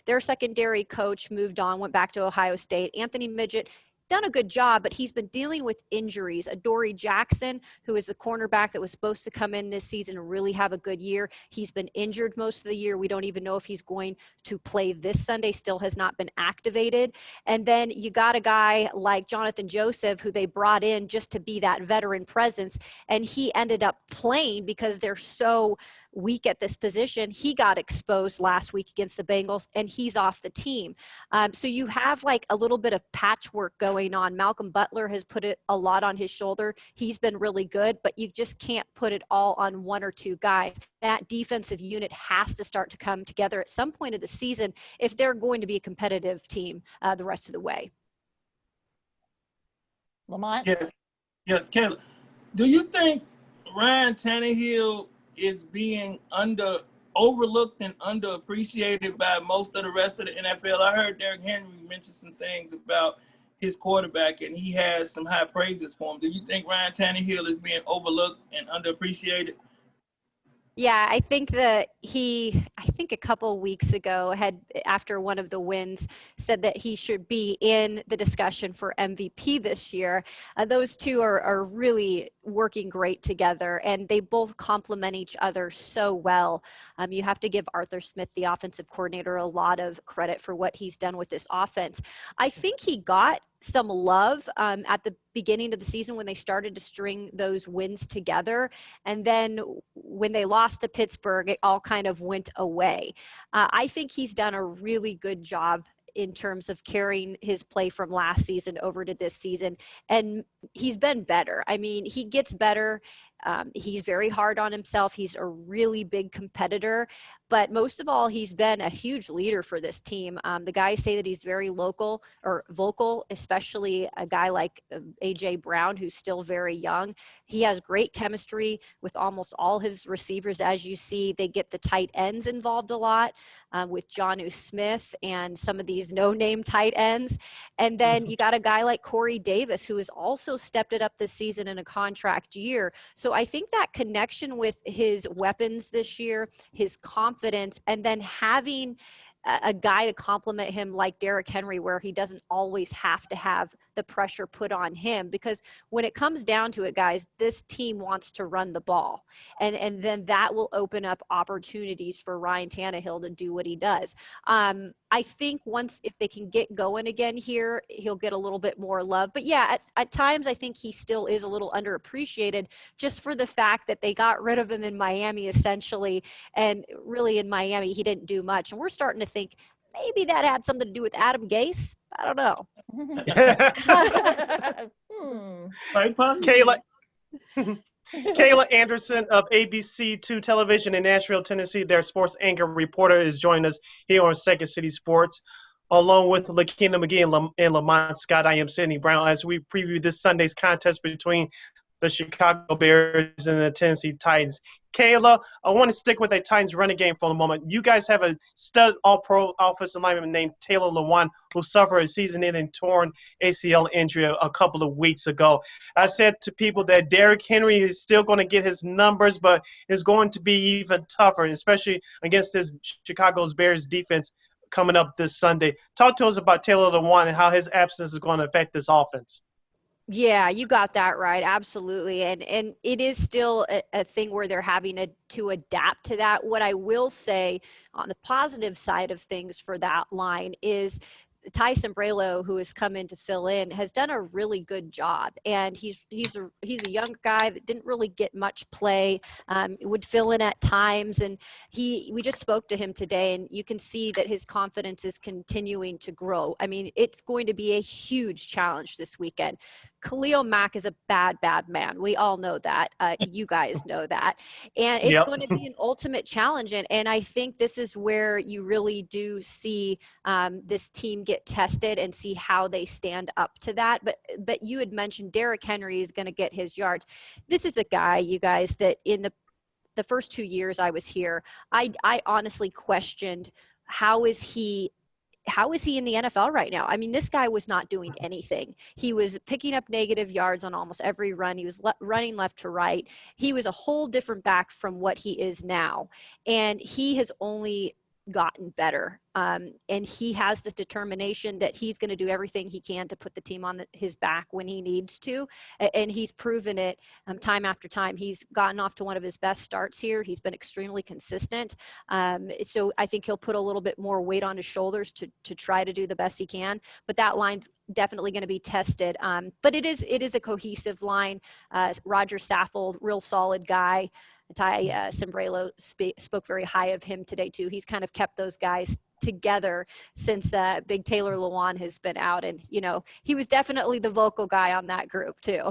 Their secondary coach moved on, went back to Ohio State. Anthony Midget done a good job, but he's been dealing with injuries. Adoree Jackson, who is the cornerback that was supposed to come in this season and really have a good year, he's been injured most of the year. We don't even know if he's going to play this Sunday, still has not been activated. And then you got a guy like Jonathan Joseph, who they brought in just to be that veteran presence, and he ended up playing because they're so weak at this position. He got exposed last week against the Bengals, and he's off the team. So you have like a little bit of patchwork going on. Malcolm Butler has put it a lot on his shoulder. He's been really good, but you just can't put it all on one or two guys. That defensive unit has to start to come together at some point of the season if they're going to be a competitive team the rest of the way. Lamont? Yes, Kayla. Do you think Ryan Tannehill is being overlooked and underappreciated by most of the rest of the NFL? I heard Derrick Henry mention some things about his quarterback, and he has some high praises for him. Do you think Ryan Tannehill is being overlooked and underappreciated? Yeah, I think that I think a couple weeks ago after one of the wins, said that he should be in the discussion for MVP this year. Those two are really working great together, and they both complement each other so well. You have to give Arthur Smith, the offensive coordinator, a lot of credit for what he's done with this offense. I think he got some love at the beginning of the season when they started to string those wins together. And then when they lost to Pittsburgh, it all kind of went away. I think he's done a really good job in terms of carrying his play from last season over to this season. And he's been better. I mean, he gets better. He's very hard on himself. He's a really big competitor, but most of all, he's been a huge leader for this team. The guys say that he's very vocal, especially a guy like A.J. Brown, who's still very young. He has great chemistry with almost all his receivers. As you see, they get the tight ends involved a lot with Jonnu Smith and some of these no-name tight ends. And then you got a guy like Corey Davis, who has also stepped it up this season in a contract year. So I think that connection with his weapons this year, his confidence, and then having a guy to complement him like Derrick Henry, where he doesn't always have to have the pressure put on him. Because when it comes down to it, guys, this team wants to run the ball. And then that will open up opportunities for Ryan Tannehill to do what he does. I think if they can get going again here, he'll get a little bit more love. But yeah, at times I think he still is a little underappreciated just for the fact that they got rid of him in Miami essentially. And really in Miami, he didn't do much. And we're starting to think maybe that had something to do with Adam Gase. I don't know. Right, possibly. Kayla, Kayla Anderson of ABC2 Television in Nashville, Tennessee, their sports anchor reporter, is joining us here on Second City Sports. Along with Lakeena and Lamont Scott, I am Sidney Brown as we preview this Sunday's contest between the Chicago Bears and the Tennessee Titans. Kayla, I want to stick with the Titans running game for a moment. You guys have a stud all-pro offensive lineman named Taylor Lewan who suffered a season-ending torn ACL injury a couple of weeks ago. I said to people that Derrick Henry is still going to get his numbers, but it's going to be even tougher, especially against this Chicago's Bears defense coming up this Sunday. Talk to us about Taylor Lewan and how his absence is going to affect this offense. Yeah, you got that right. Absolutely. And it is still a thing where they're having to adapt to that. What I will say on the positive side of things for that line is Ty Sombrello, who has come in to fill in, has done a really good job. And he's a young guy that didn't really get much play, would fill in at times. And we just spoke to him today, and you can see that his confidence is continuing to grow. I mean, it's going to be a huge challenge this weekend. Khalil Mack is a bad man. We all know that. You guys know that. And it's Yep. going to be an ultimate challenge. And I think this is where you really do see this team get tested and see how they stand up to that. But you had mentioned Derrick Henry is going to get his yards. This is a guy, you guys, that in the first 2 years I was here, I honestly questioned how is he in the NFL right now? I mean, this guy was not doing anything. He was picking up negative yards on almost every run. He was running left to right. He was a whole different back from what he is now. And he has only gotten better. And he has this determination that he's going to do everything he can to put the team on his back when he needs to. And he's proven it time after time. He's gotten off to one of his best starts here. He's been extremely consistent. So I think he'll put a little bit more weight on his shoulders to try to do the best he can. But that line's definitely going to be tested. But it is a cohesive line. Roger Saffold, real solid guy. Ty Sombrello spoke very high of him today too. He's kind of kept those guys together since Big Taylor Lewan has been out, and he was definitely the vocal guy on that group too.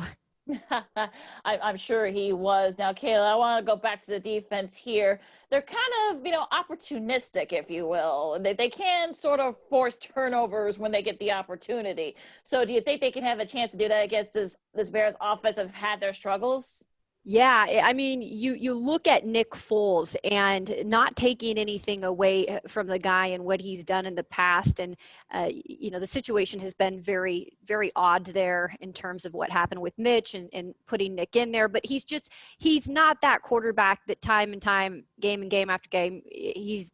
I'm sure he was. Now, Kayla, I want to go back to the defense here. They're kind of, opportunistic, if you will. They can sort of force turnovers when they get the opportunity. So do you think they can have a chance to do that against this Bears offense that have had their struggles? Yeah, I mean, you look at Nick Foles and not taking anything away from the guy and what he's done in the past. And, the situation has been very, very odd there in terms of what happened with Mitch and putting Nick in there. But he's not that quarterback that time and time, game after game, he's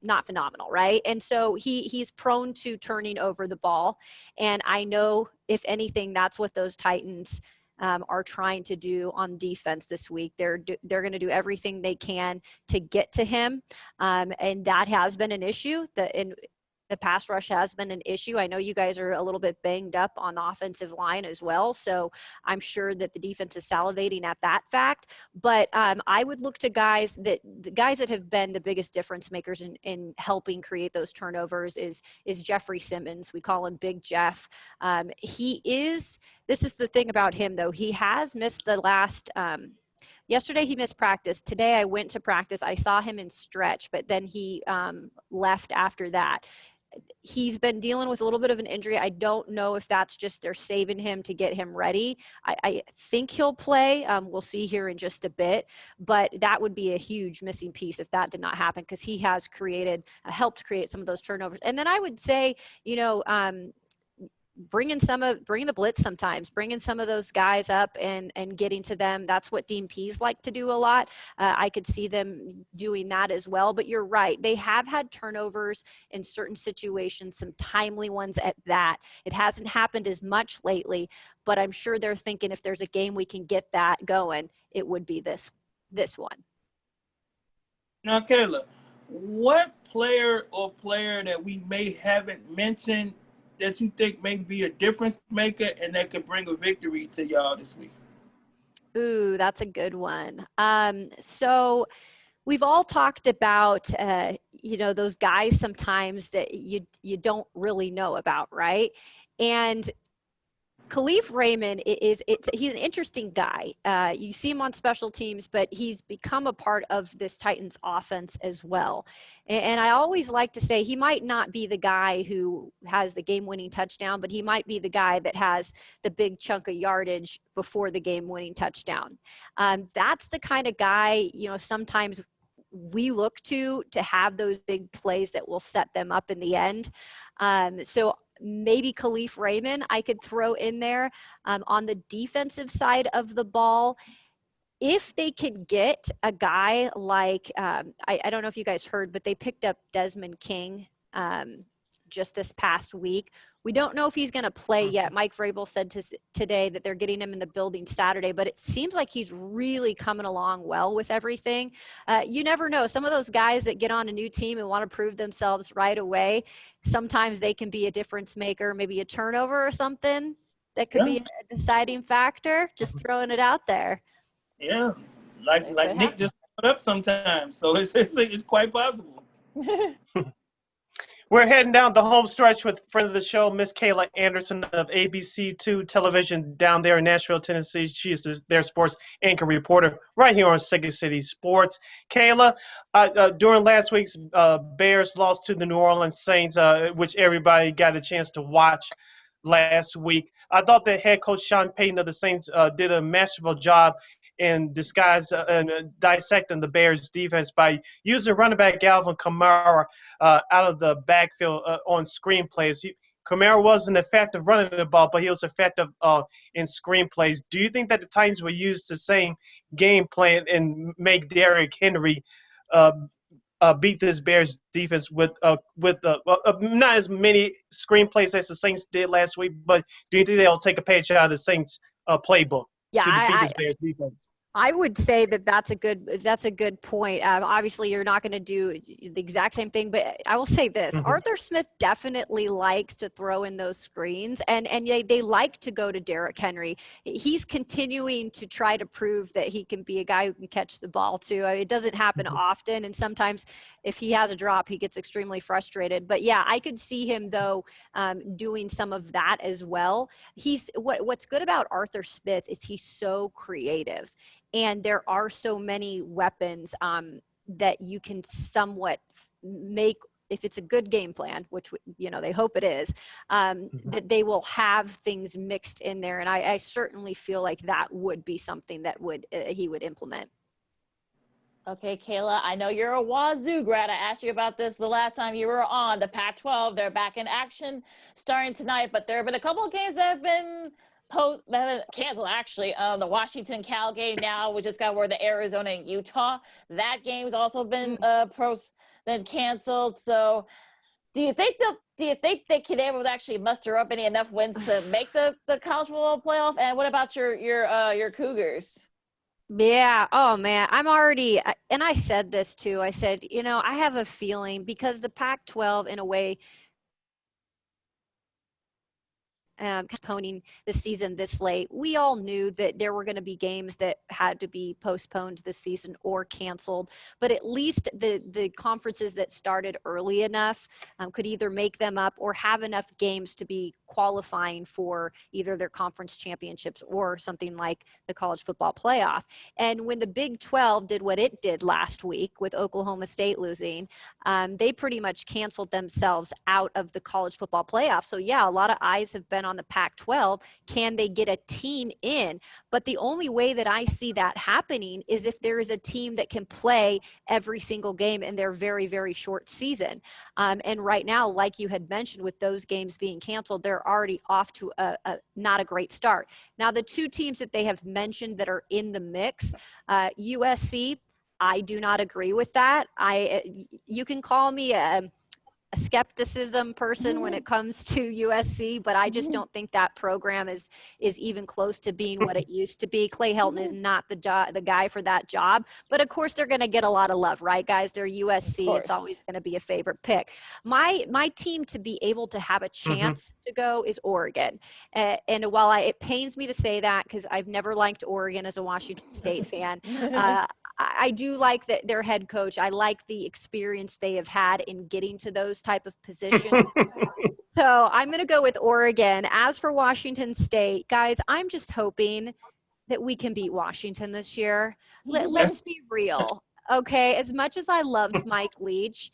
not phenomenal, right? And so he's prone to turning over the ball. And I know, if anything, that's what those Titans are trying to do on defense this week. They're going to do everything they can to get to him, and that has been an issue. The pass rush has been an issue. I know you guys are a little bit banged up on the offensive line as well, so I'm sure that the defense is salivating at that fact. But I would look to the guys that have been the biggest difference makers in helping create those turnovers is Jeffrey Simmons. We call him Big Jeff. This is the thing about him, though. He has missed the last yesterday he missed practice. Today I went to practice. I saw him in stretch, but then he left after that. He's been dealing with a little bit of an injury. I don't know if that's just they're saving him to get him ready. I think he'll play. We'll see here in just a bit, but that would be a huge missing piece if that did not happen, because he has helped create some of those turnovers. And then I would say, bringing the blitz sometimes, bringing some of those guys up and getting to them. That's what Dean Pease like to do a lot. I could see them doing that as well. But you're right. They have had turnovers in certain situations, some timely ones at that. It hasn't happened as much lately, but I'm sure they're thinking if there's a game we can get that going, it would be this one. Now, Kayla, what player that we may haven't mentioned that you think may be a difference maker and that could bring a victory to y'all this week? Ooh, that's a good one. So we've all talked about, those guys sometimes that you don't really know about, right? And Khalif Raymond he's an interesting guy. You see him on special teams, but he's become a part of this Titans offense as well. And I always like to say he might not be the guy who has the game-winning touchdown, but he might be the guy that has the big chunk of yardage before the game-winning touchdown. That's the kind of guy, sometimes we look to have those big plays that will set them up in the end. So maybe Khalif Raymond I could throw in there. On the defensive side of the ball, if they could get a guy like, I don't know if you guys heard, but they picked up Desmond King just this past week. We don't know if he's going to play yet. Mike Vrabel said today that they're getting him in the building Saturday, but it seems like he's really coming along well with everything. You never know. Some of those guys that get on a new team and want to prove themselves right away, sometimes they can be a difference maker, maybe a turnover or something that could be a deciding factor. Just throwing it out there. Yeah, like Nick just put up sometimes, so it's quite possible. We're heading down the home stretch with friend of the show, Miss Kayla Anderson of ABC2 Television down there in Nashville, Tennessee. She's their sports anchor reporter right here on Second City Sports. Kayla, during last week's Bears lost to the New Orleans Saints, which everybody got a chance to watch last week. I thought that head coach Sean Payton of the Saints did a masterful job in disguise and dissecting the Bears defense by using running back Alvin Kamara out of the backfield on screenplays. Kamara wasn't effective running the ball, but he was effective in screenplays. Do you think that the Titans will use the same game plan and make Derrick Henry beat this Bears defense with not as many screenplays as the Saints did last week, but do you think they'll take a page out of the Saints playbook to defeat this Bears defense? I would say that's a good point. Obviously, you're not going to do the exact same thing, but I will say this: Arthur Smith definitely likes to throw in those screens, and they like to go to Derrick Henry. He's continuing to try to prove that he can be a guy who can catch the ball too. I mean, it doesn't happen often, and sometimes if he has a drop, he gets extremely frustrated. But yeah, I could see him though doing some of that as well. What's good about Arthur Smith is he's so creative. And there are so many weapons that you can somewhat make, if it's a good game plan, which they hope it is, that they will have things mixed in there. And I certainly feel like that would be something that he would implement. Okay, Kayla, I know you're a Wazoo grad. I asked you about this the last time you were on. The Pac-12, they're back in action starting tonight, but there have been a couple of games that have been canceled, actually. The Washington-Cal game now, we just got word the Arizona and Utah. That game's also been canceled. So do you think they can able to actually muster up enough wins to make the college football playoff? And what about your Cougars? Yeah. Oh man, I'm already, and I said this too. I said, I have a feeling because the Pac-12 in a way postponing the season this late, we all knew that there were going to be games that had to be postponed this season or canceled, but at least the conferences that started early enough could either make them up or have enough games to be qualifying for either their conference championships or something like the college football playoff. And when the Big 12 did what it did last week with Oklahoma State losing, they pretty much canceled themselves out of the college football playoff. So yeah, a lot of eyes have been on the Pac-12. Can they get a team in? But the only way that I see that happening is if there is a team that can play every single game in their very, very short season. And right now, like you had mentioned, with those games being canceled, they're already off to not a great start. Now, the two teams that they have mentioned that are in the mix, USC, I do not agree with that. You can call me a skepticism person when it comes to USC, but I just don't think that program is even close to being what it used to be. Clay Helton is not the guy for that job, but of course they're going to get a lot of love, right, guys? They're USC. It's always going to be a favorite pick. My team to be able to have a chance to go is Oregon. And while it pains me to say that because I've never liked Oregon as a Washington State fan, I do like their head coach. I like the experience they have had in getting to those type of positions. So I'm going to go with Oregon. As for Washington State, guys, I'm just hoping that we can beat Washington this year. Let's be real. Okay, as much as I loved Mike Leach,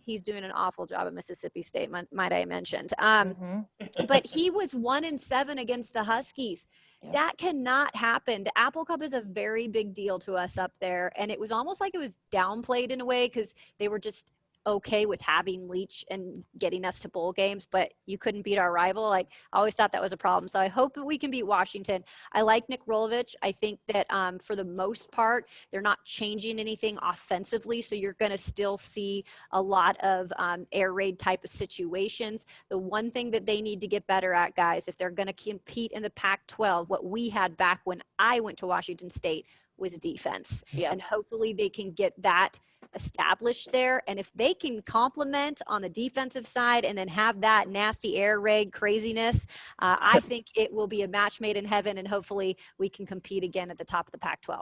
he's doing an awful job at Mississippi State, might I mentioned. But he was 1-7 against the Huskies. Yeah. That cannot happen. The Apple Cup is a very big deal to us up there, and it was almost like it was downplayed in a way because they were just okay with having Leach and getting us to bowl games, but you couldn't beat our rival. Like, I always thought that was a problem. So I hope that we can beat Washington. I like Nick Rolovich. I think that for the most part, they're not changing anything offensively. So you're going to still see a lot of air raid type of situations. The one thing that they need to get better at, guys, if they're going to compete in the Pac-12, what we had back when I went to Washington State was defense. Yeah. And hopefully they can get that established there. And if they can complement on the defensive side and then have that nasty air raid craziness, I think it will be a match made in heaven, and hopefully we can compete again at the top of the Pac-12.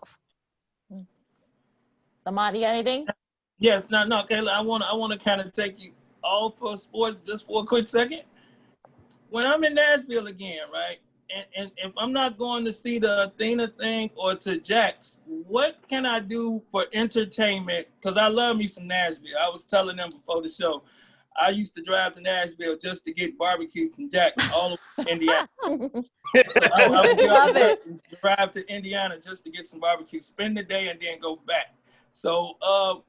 Lamont, you got anything? Yes, no, Kayla, I want to kind of take you off of sports just for a quick second. When I'm in Nashville again, right, and if I'm not going to see the Athena thing or to Jack's, what can I do for entertainment? Because I love me some Nashville. I was telling them before the show, I used to drive to Nashville just to get barbecue from Jack's all over Indiana. So I would Love it. drive to Indiana just to get some barbecue, spend the day, and then go back. So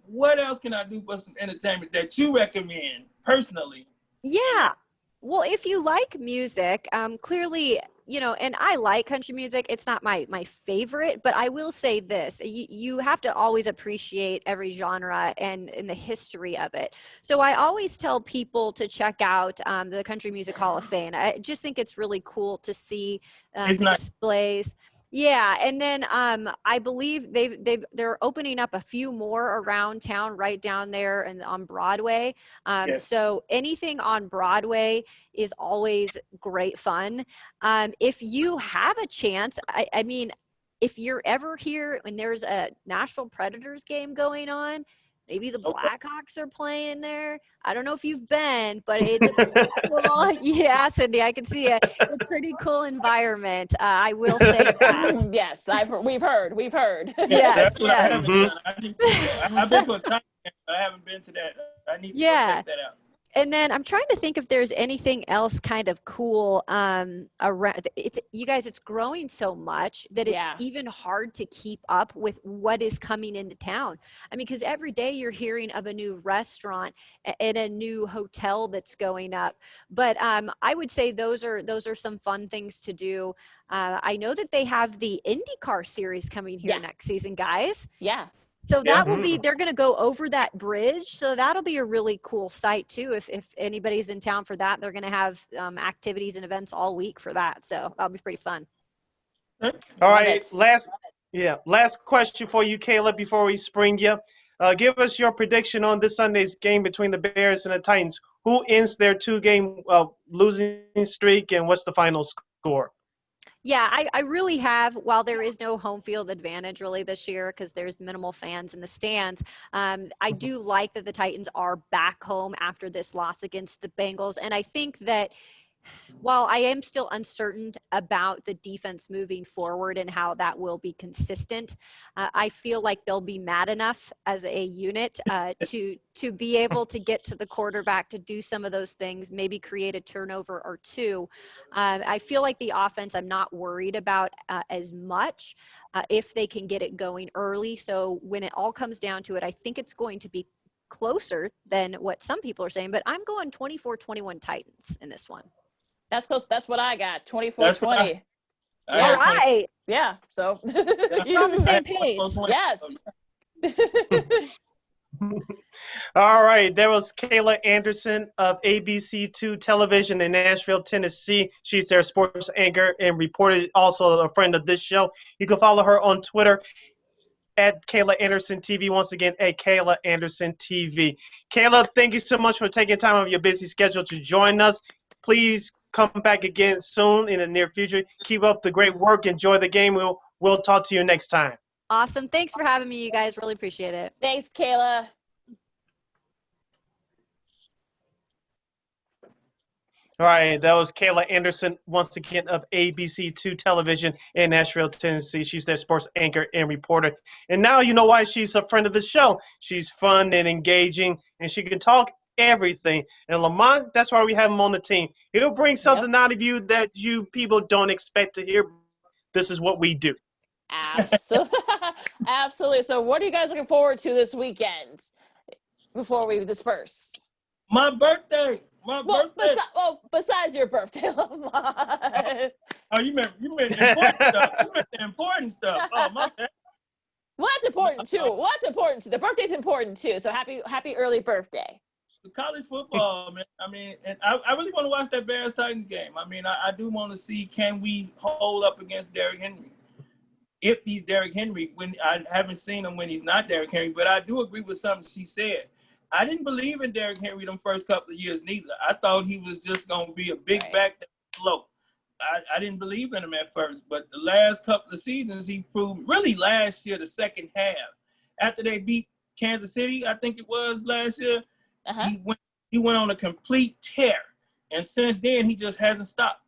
what else can I do for some entertainment that you recommend personally? Yeah. Well, if you like music, clearly, you know, and I like country music. It's not my favorite, but I will say this. You have to always appreciate every genre and the history of it. So I always tell people to check out the Country Music Hall of Fame. I just think it's really cool to see the displays. Yeah, and then I believe they're opening up a few more around town, right down there and on Broadway. Yes. So anything on Broadway is always great fun. If you have a chance, I mean, if you're ever here and there's a Nashville Predators game going on, maybe the Blackhawks are playing there. I don't know if you've been, but it's a pretty cool. Yeah, Cindy, I can see it. It's a pretty cool environment. I will say that. Yes, we've heard. Yes, That's what I yes. haven't done. I need to. I've been to a time, but I haven't been to that. I need to go check that out. And then I'm trying to think if there's anything else kind of cool around. You guys, it's growing so much that it's even hard to keep up with what is coming into town. I mean, because every day you're hearing of a new restaurant and a new hotel that's going up. But I would say those are some fun things to do. I know that they have the IndyCar series coming here next season, guys. Yeah. So that will be, they're going to go over that bridge. So that'll be a really cool sight too. If anybody's in town for that, they're going to have activities and events all week for that. So that'll be pretty fun. All right. Last question for you, Kayla, before we spring you. Give us your prediction on this Sunday's game between the Bears and the Titans. Who ends their 2-game losing streak, and what's the final score? Yeah, I really have, while there is no home field advantage really this year because there's minimal fans in the stands, I do like that the Titans are back home after this loss against the Bengals. And I think that while I am still uncertain about the defense moving forward and how that will be consistent, I feel like they'll be mad enough as a unit to be able to get to the quarterback to do some of those things, maybe create a turnover or two. I feel like the offense I'm not worried about as much if they can get it going early. So when it all comes down to it, I think it's going to be closer than what some people are saying, but I'm going 24-21 Titans in this one. That's close. That's what I got. 24-20. All right. Yeah. So you're on the same page. Yes. All right. There was Kayla Anderson of ABC2 Television in Nashville, Tennessee. She's their sports anchor and reporter, also a friend of this show. You can follow her on Twitter at Kayla Anderson TV. Once again, at Kayla Anderson TV. Kayla, thank you so much for taking time out of your busy schedule to join us. Please come back again soon in the near future. Keep up the great work. Enjoy the game. We'll talk to you next time. Awesome. Thanks for having me, you guys. Really appreciate it. Thanks, Kayla. All right, that was Kayla Anderson, once again of ABC2 Television in Nashville, Tennessee. She's their sports anchor and reporter. And now you know why she's a friend of the show. She's fun and engaging, and she can talk everything. And Lamont, that's why we have him on the team. He'll bring something out of you that you people don't expect to hear. This is what we do. Absolutely. Absolutely. So what are you guys looking forward to this weekend before we disperse? My birthday. My birthday. Besides your birthday, Lamont. Oh, you meant important stuff. You meant the important stuff. Oh, my bad. Well, that's important too. Well, that's important too. The birthday's important too. So happy early birthday. The college football, man. I mean, and I really want to watch that Bears-Titans game. I mean, I do want to see, can we hold up against Derrick Henry? If he's Derrick Henry, when I haven't seen him when he's not Derrick Henry, but I do agree with something she said. I didn't believe in Derrick Henry the first couple of years neither. I thought he was just going to be a big back that would float. I didn't believe in him at first, but the last couple of seasons he proved, really last year, the second half, after they beat Kansas City, I think it was last year, he went on a complete tear. And since then, he just hasn't stopped.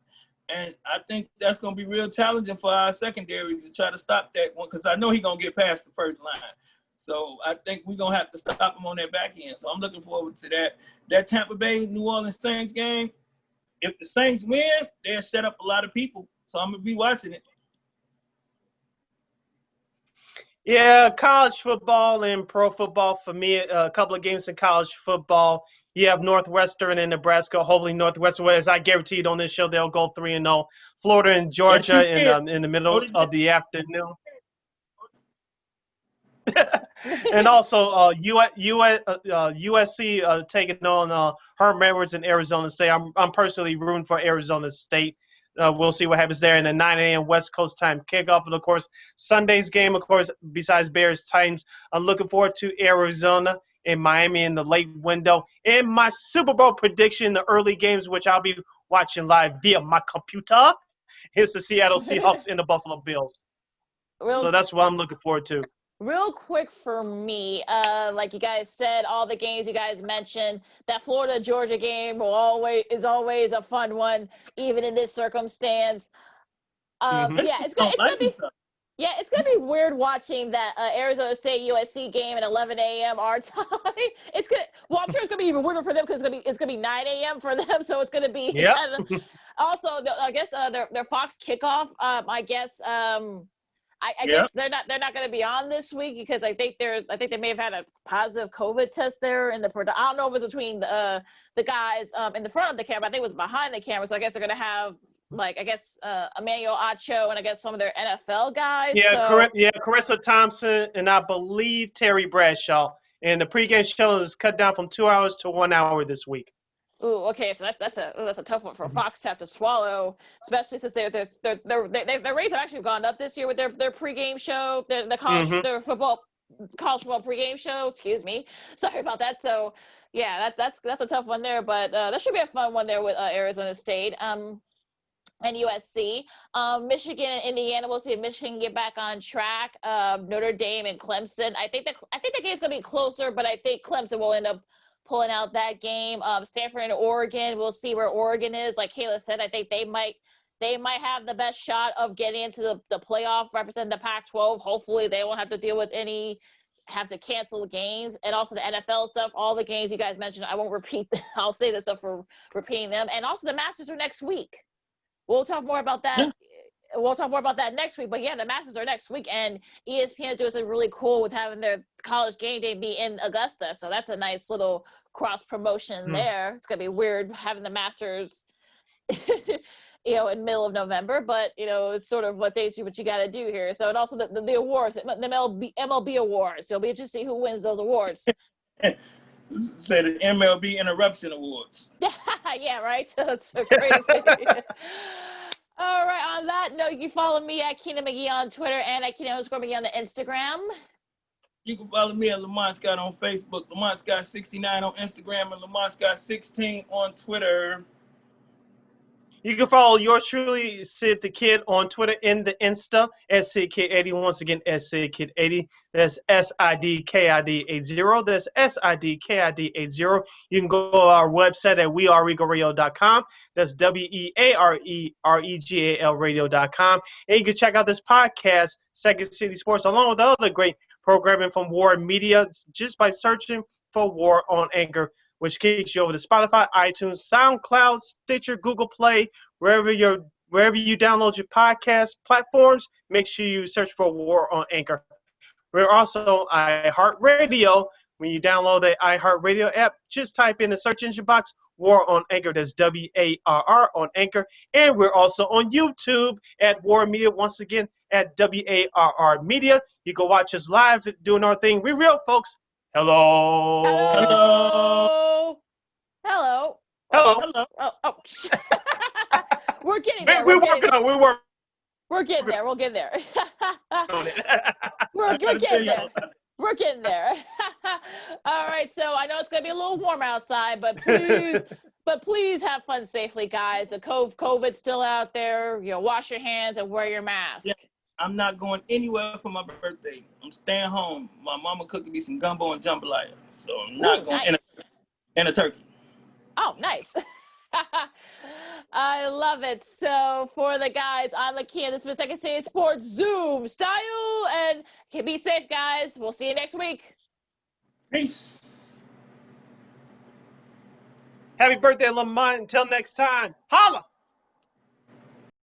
And I think that's going to be real challenging for our secondary to try to stop that one, because I know he's going to get past the first line. So I think we're going to have to stop him on that back end. So I'm looking forward to that. That Tampa Bay, New Orleans Saints game, if the Saints win, they'll set up a lot of people. So I'm going to be watching it. Yeah, college football and pro football for me, a couple of games in college football. You have Northwestern and Nebraska. Hopefully Northwestern, as I guaranteed on this show, they'll go 3-0. Florida and Georgia in the middle of the afternoon. And also USC taking on Herm Edwards in Arizona State. I'm personally rooting for Arizona State. We'll see what happens there in the 9 a.m. West Coast time kickoff. And, of course, Sunday's game, of course, besides Bears-Titans, I'm looking forward to Arizona and Miami in the late window. And my Super Bowl prediction, the early games, which I'll be watching live via my computer, is the Seattle Seahawks and the Buffalo Bills. So that's what I'm looking forward to. Real quick for me, like you guys said, all the games you guys mentioned, that Florida-Georgia game is always a fun one, even in this circumstance. Yeah, it's gonna be weird watching that Arizona State USC game at 11 a.m. our time. I'm sure it's gonna be even weirder for them because it's gonna be 9 a.m. for them, so it's gonna be also I guess their Fox kickoff. I guess they're not going to be on this week because I think they may have had a positive COVID test there in the I don't know if it's between the guys in the front of the camera. I think it was behind the camera. So I guess they're going to have Emmanuel Acho and I guess some of their NFL guys. Carissa Thompson and I believe Terry Bradshaw. And the pregame show is cut down from 2 hours to 1 hour this week. Ooh, okay, so that's a tough one for Fox to have to swallow, especially since their rates have actually gone up this year with their pregame show, their football college football pregame show. Excuse me, sorry about that. So yeah, that's a tough one there, but that should be a fun one there with Arizona State and USC. Michigan and Indiana. We'll see if Michigan get back on track. Notre Dame and Clemson. I think the game's gonna be closer, but I think Clemson will end up pulling out that game. Stanford and Oregon, we'll see where Oregon is. Like Kayla said, I think they might have the best shot of getting into the playoff, representing the Pac-12. Hopefully they won't have to deal with have to cancel the games. And also the NFL stuff, all the games you guys mentioned, I won't repeat them. I'll say this stuff for repeating them. And also the Masters are next week. We'll talk more about that. Yeah. We'll talk more about that next week. But yeah, the Masters are next week, and ESPN is doing something really cool with having their college game day be in Augusta. So that's a nice little cross promotion there. It's gonna be weird having the Masters, in middle of November, but it's sort of what you got to do here. So and also the awards, the MLB awards. So it'll be interesting to see who wins those awards. Say the MLB Interruption Awards. Yeah, right. That's so crazy. All right, on that note, you can follow me at Keena McGee on Twitter and at Keena_McGee on the Instagram. You can follow me at Lamont Scott on Facebook, Lamont Scott 69 on Instagram, and Lamont Scott 16 on Twitter. You can follow yours truly, Sid the Kid, on Twitter and the Insta at SidKid80. Once again, at SidKid80. That's SIDKID80. That's SIDKID80. You can go to our website at weareregalradio.com. That's WEAREREGAL radio.com. And you can check out this podcast, Second City Sports, along with other great programming from War Media, just by searching for War on Anchor, which kicks you over to Spotify, iTunes, SoundCloud, Stitcher, Google Play, wherever you download your podcast platforms. Make sure you search for War on Anchor. We're also iHeartRadio. When you download the iHeartRadio app, just type in the search engine box, War on Anchor. That's WARR on Anchor. And we're also on YouTube at War Media, once again, at WARR Media. You can watch us live doing our thing. We're real, folks. Hello. Hello. Hello. Hello. Hello. Oh. We're getting there. We're working on it. We're getting there. We'll get there. On it. We're getting there. We're getting there. All right. So I know it's going to be a little warm outside, but please have fun safely, guys. The COVID's still out there. Wash your hands and wear your mask. Yeah. I'm not going anywhere for my birthday. I'm staying home. My mama cooking me some gumbo and jambalaya, so I'm not going nice. in a turkey. Oh, nice. I love it. So for the guys, I'm Lakeena. This has been Second City Sports Zoom style, and be safe, guys. We'll see you next week. Peace. Happy birthday, Lamont. Until next time. Holla.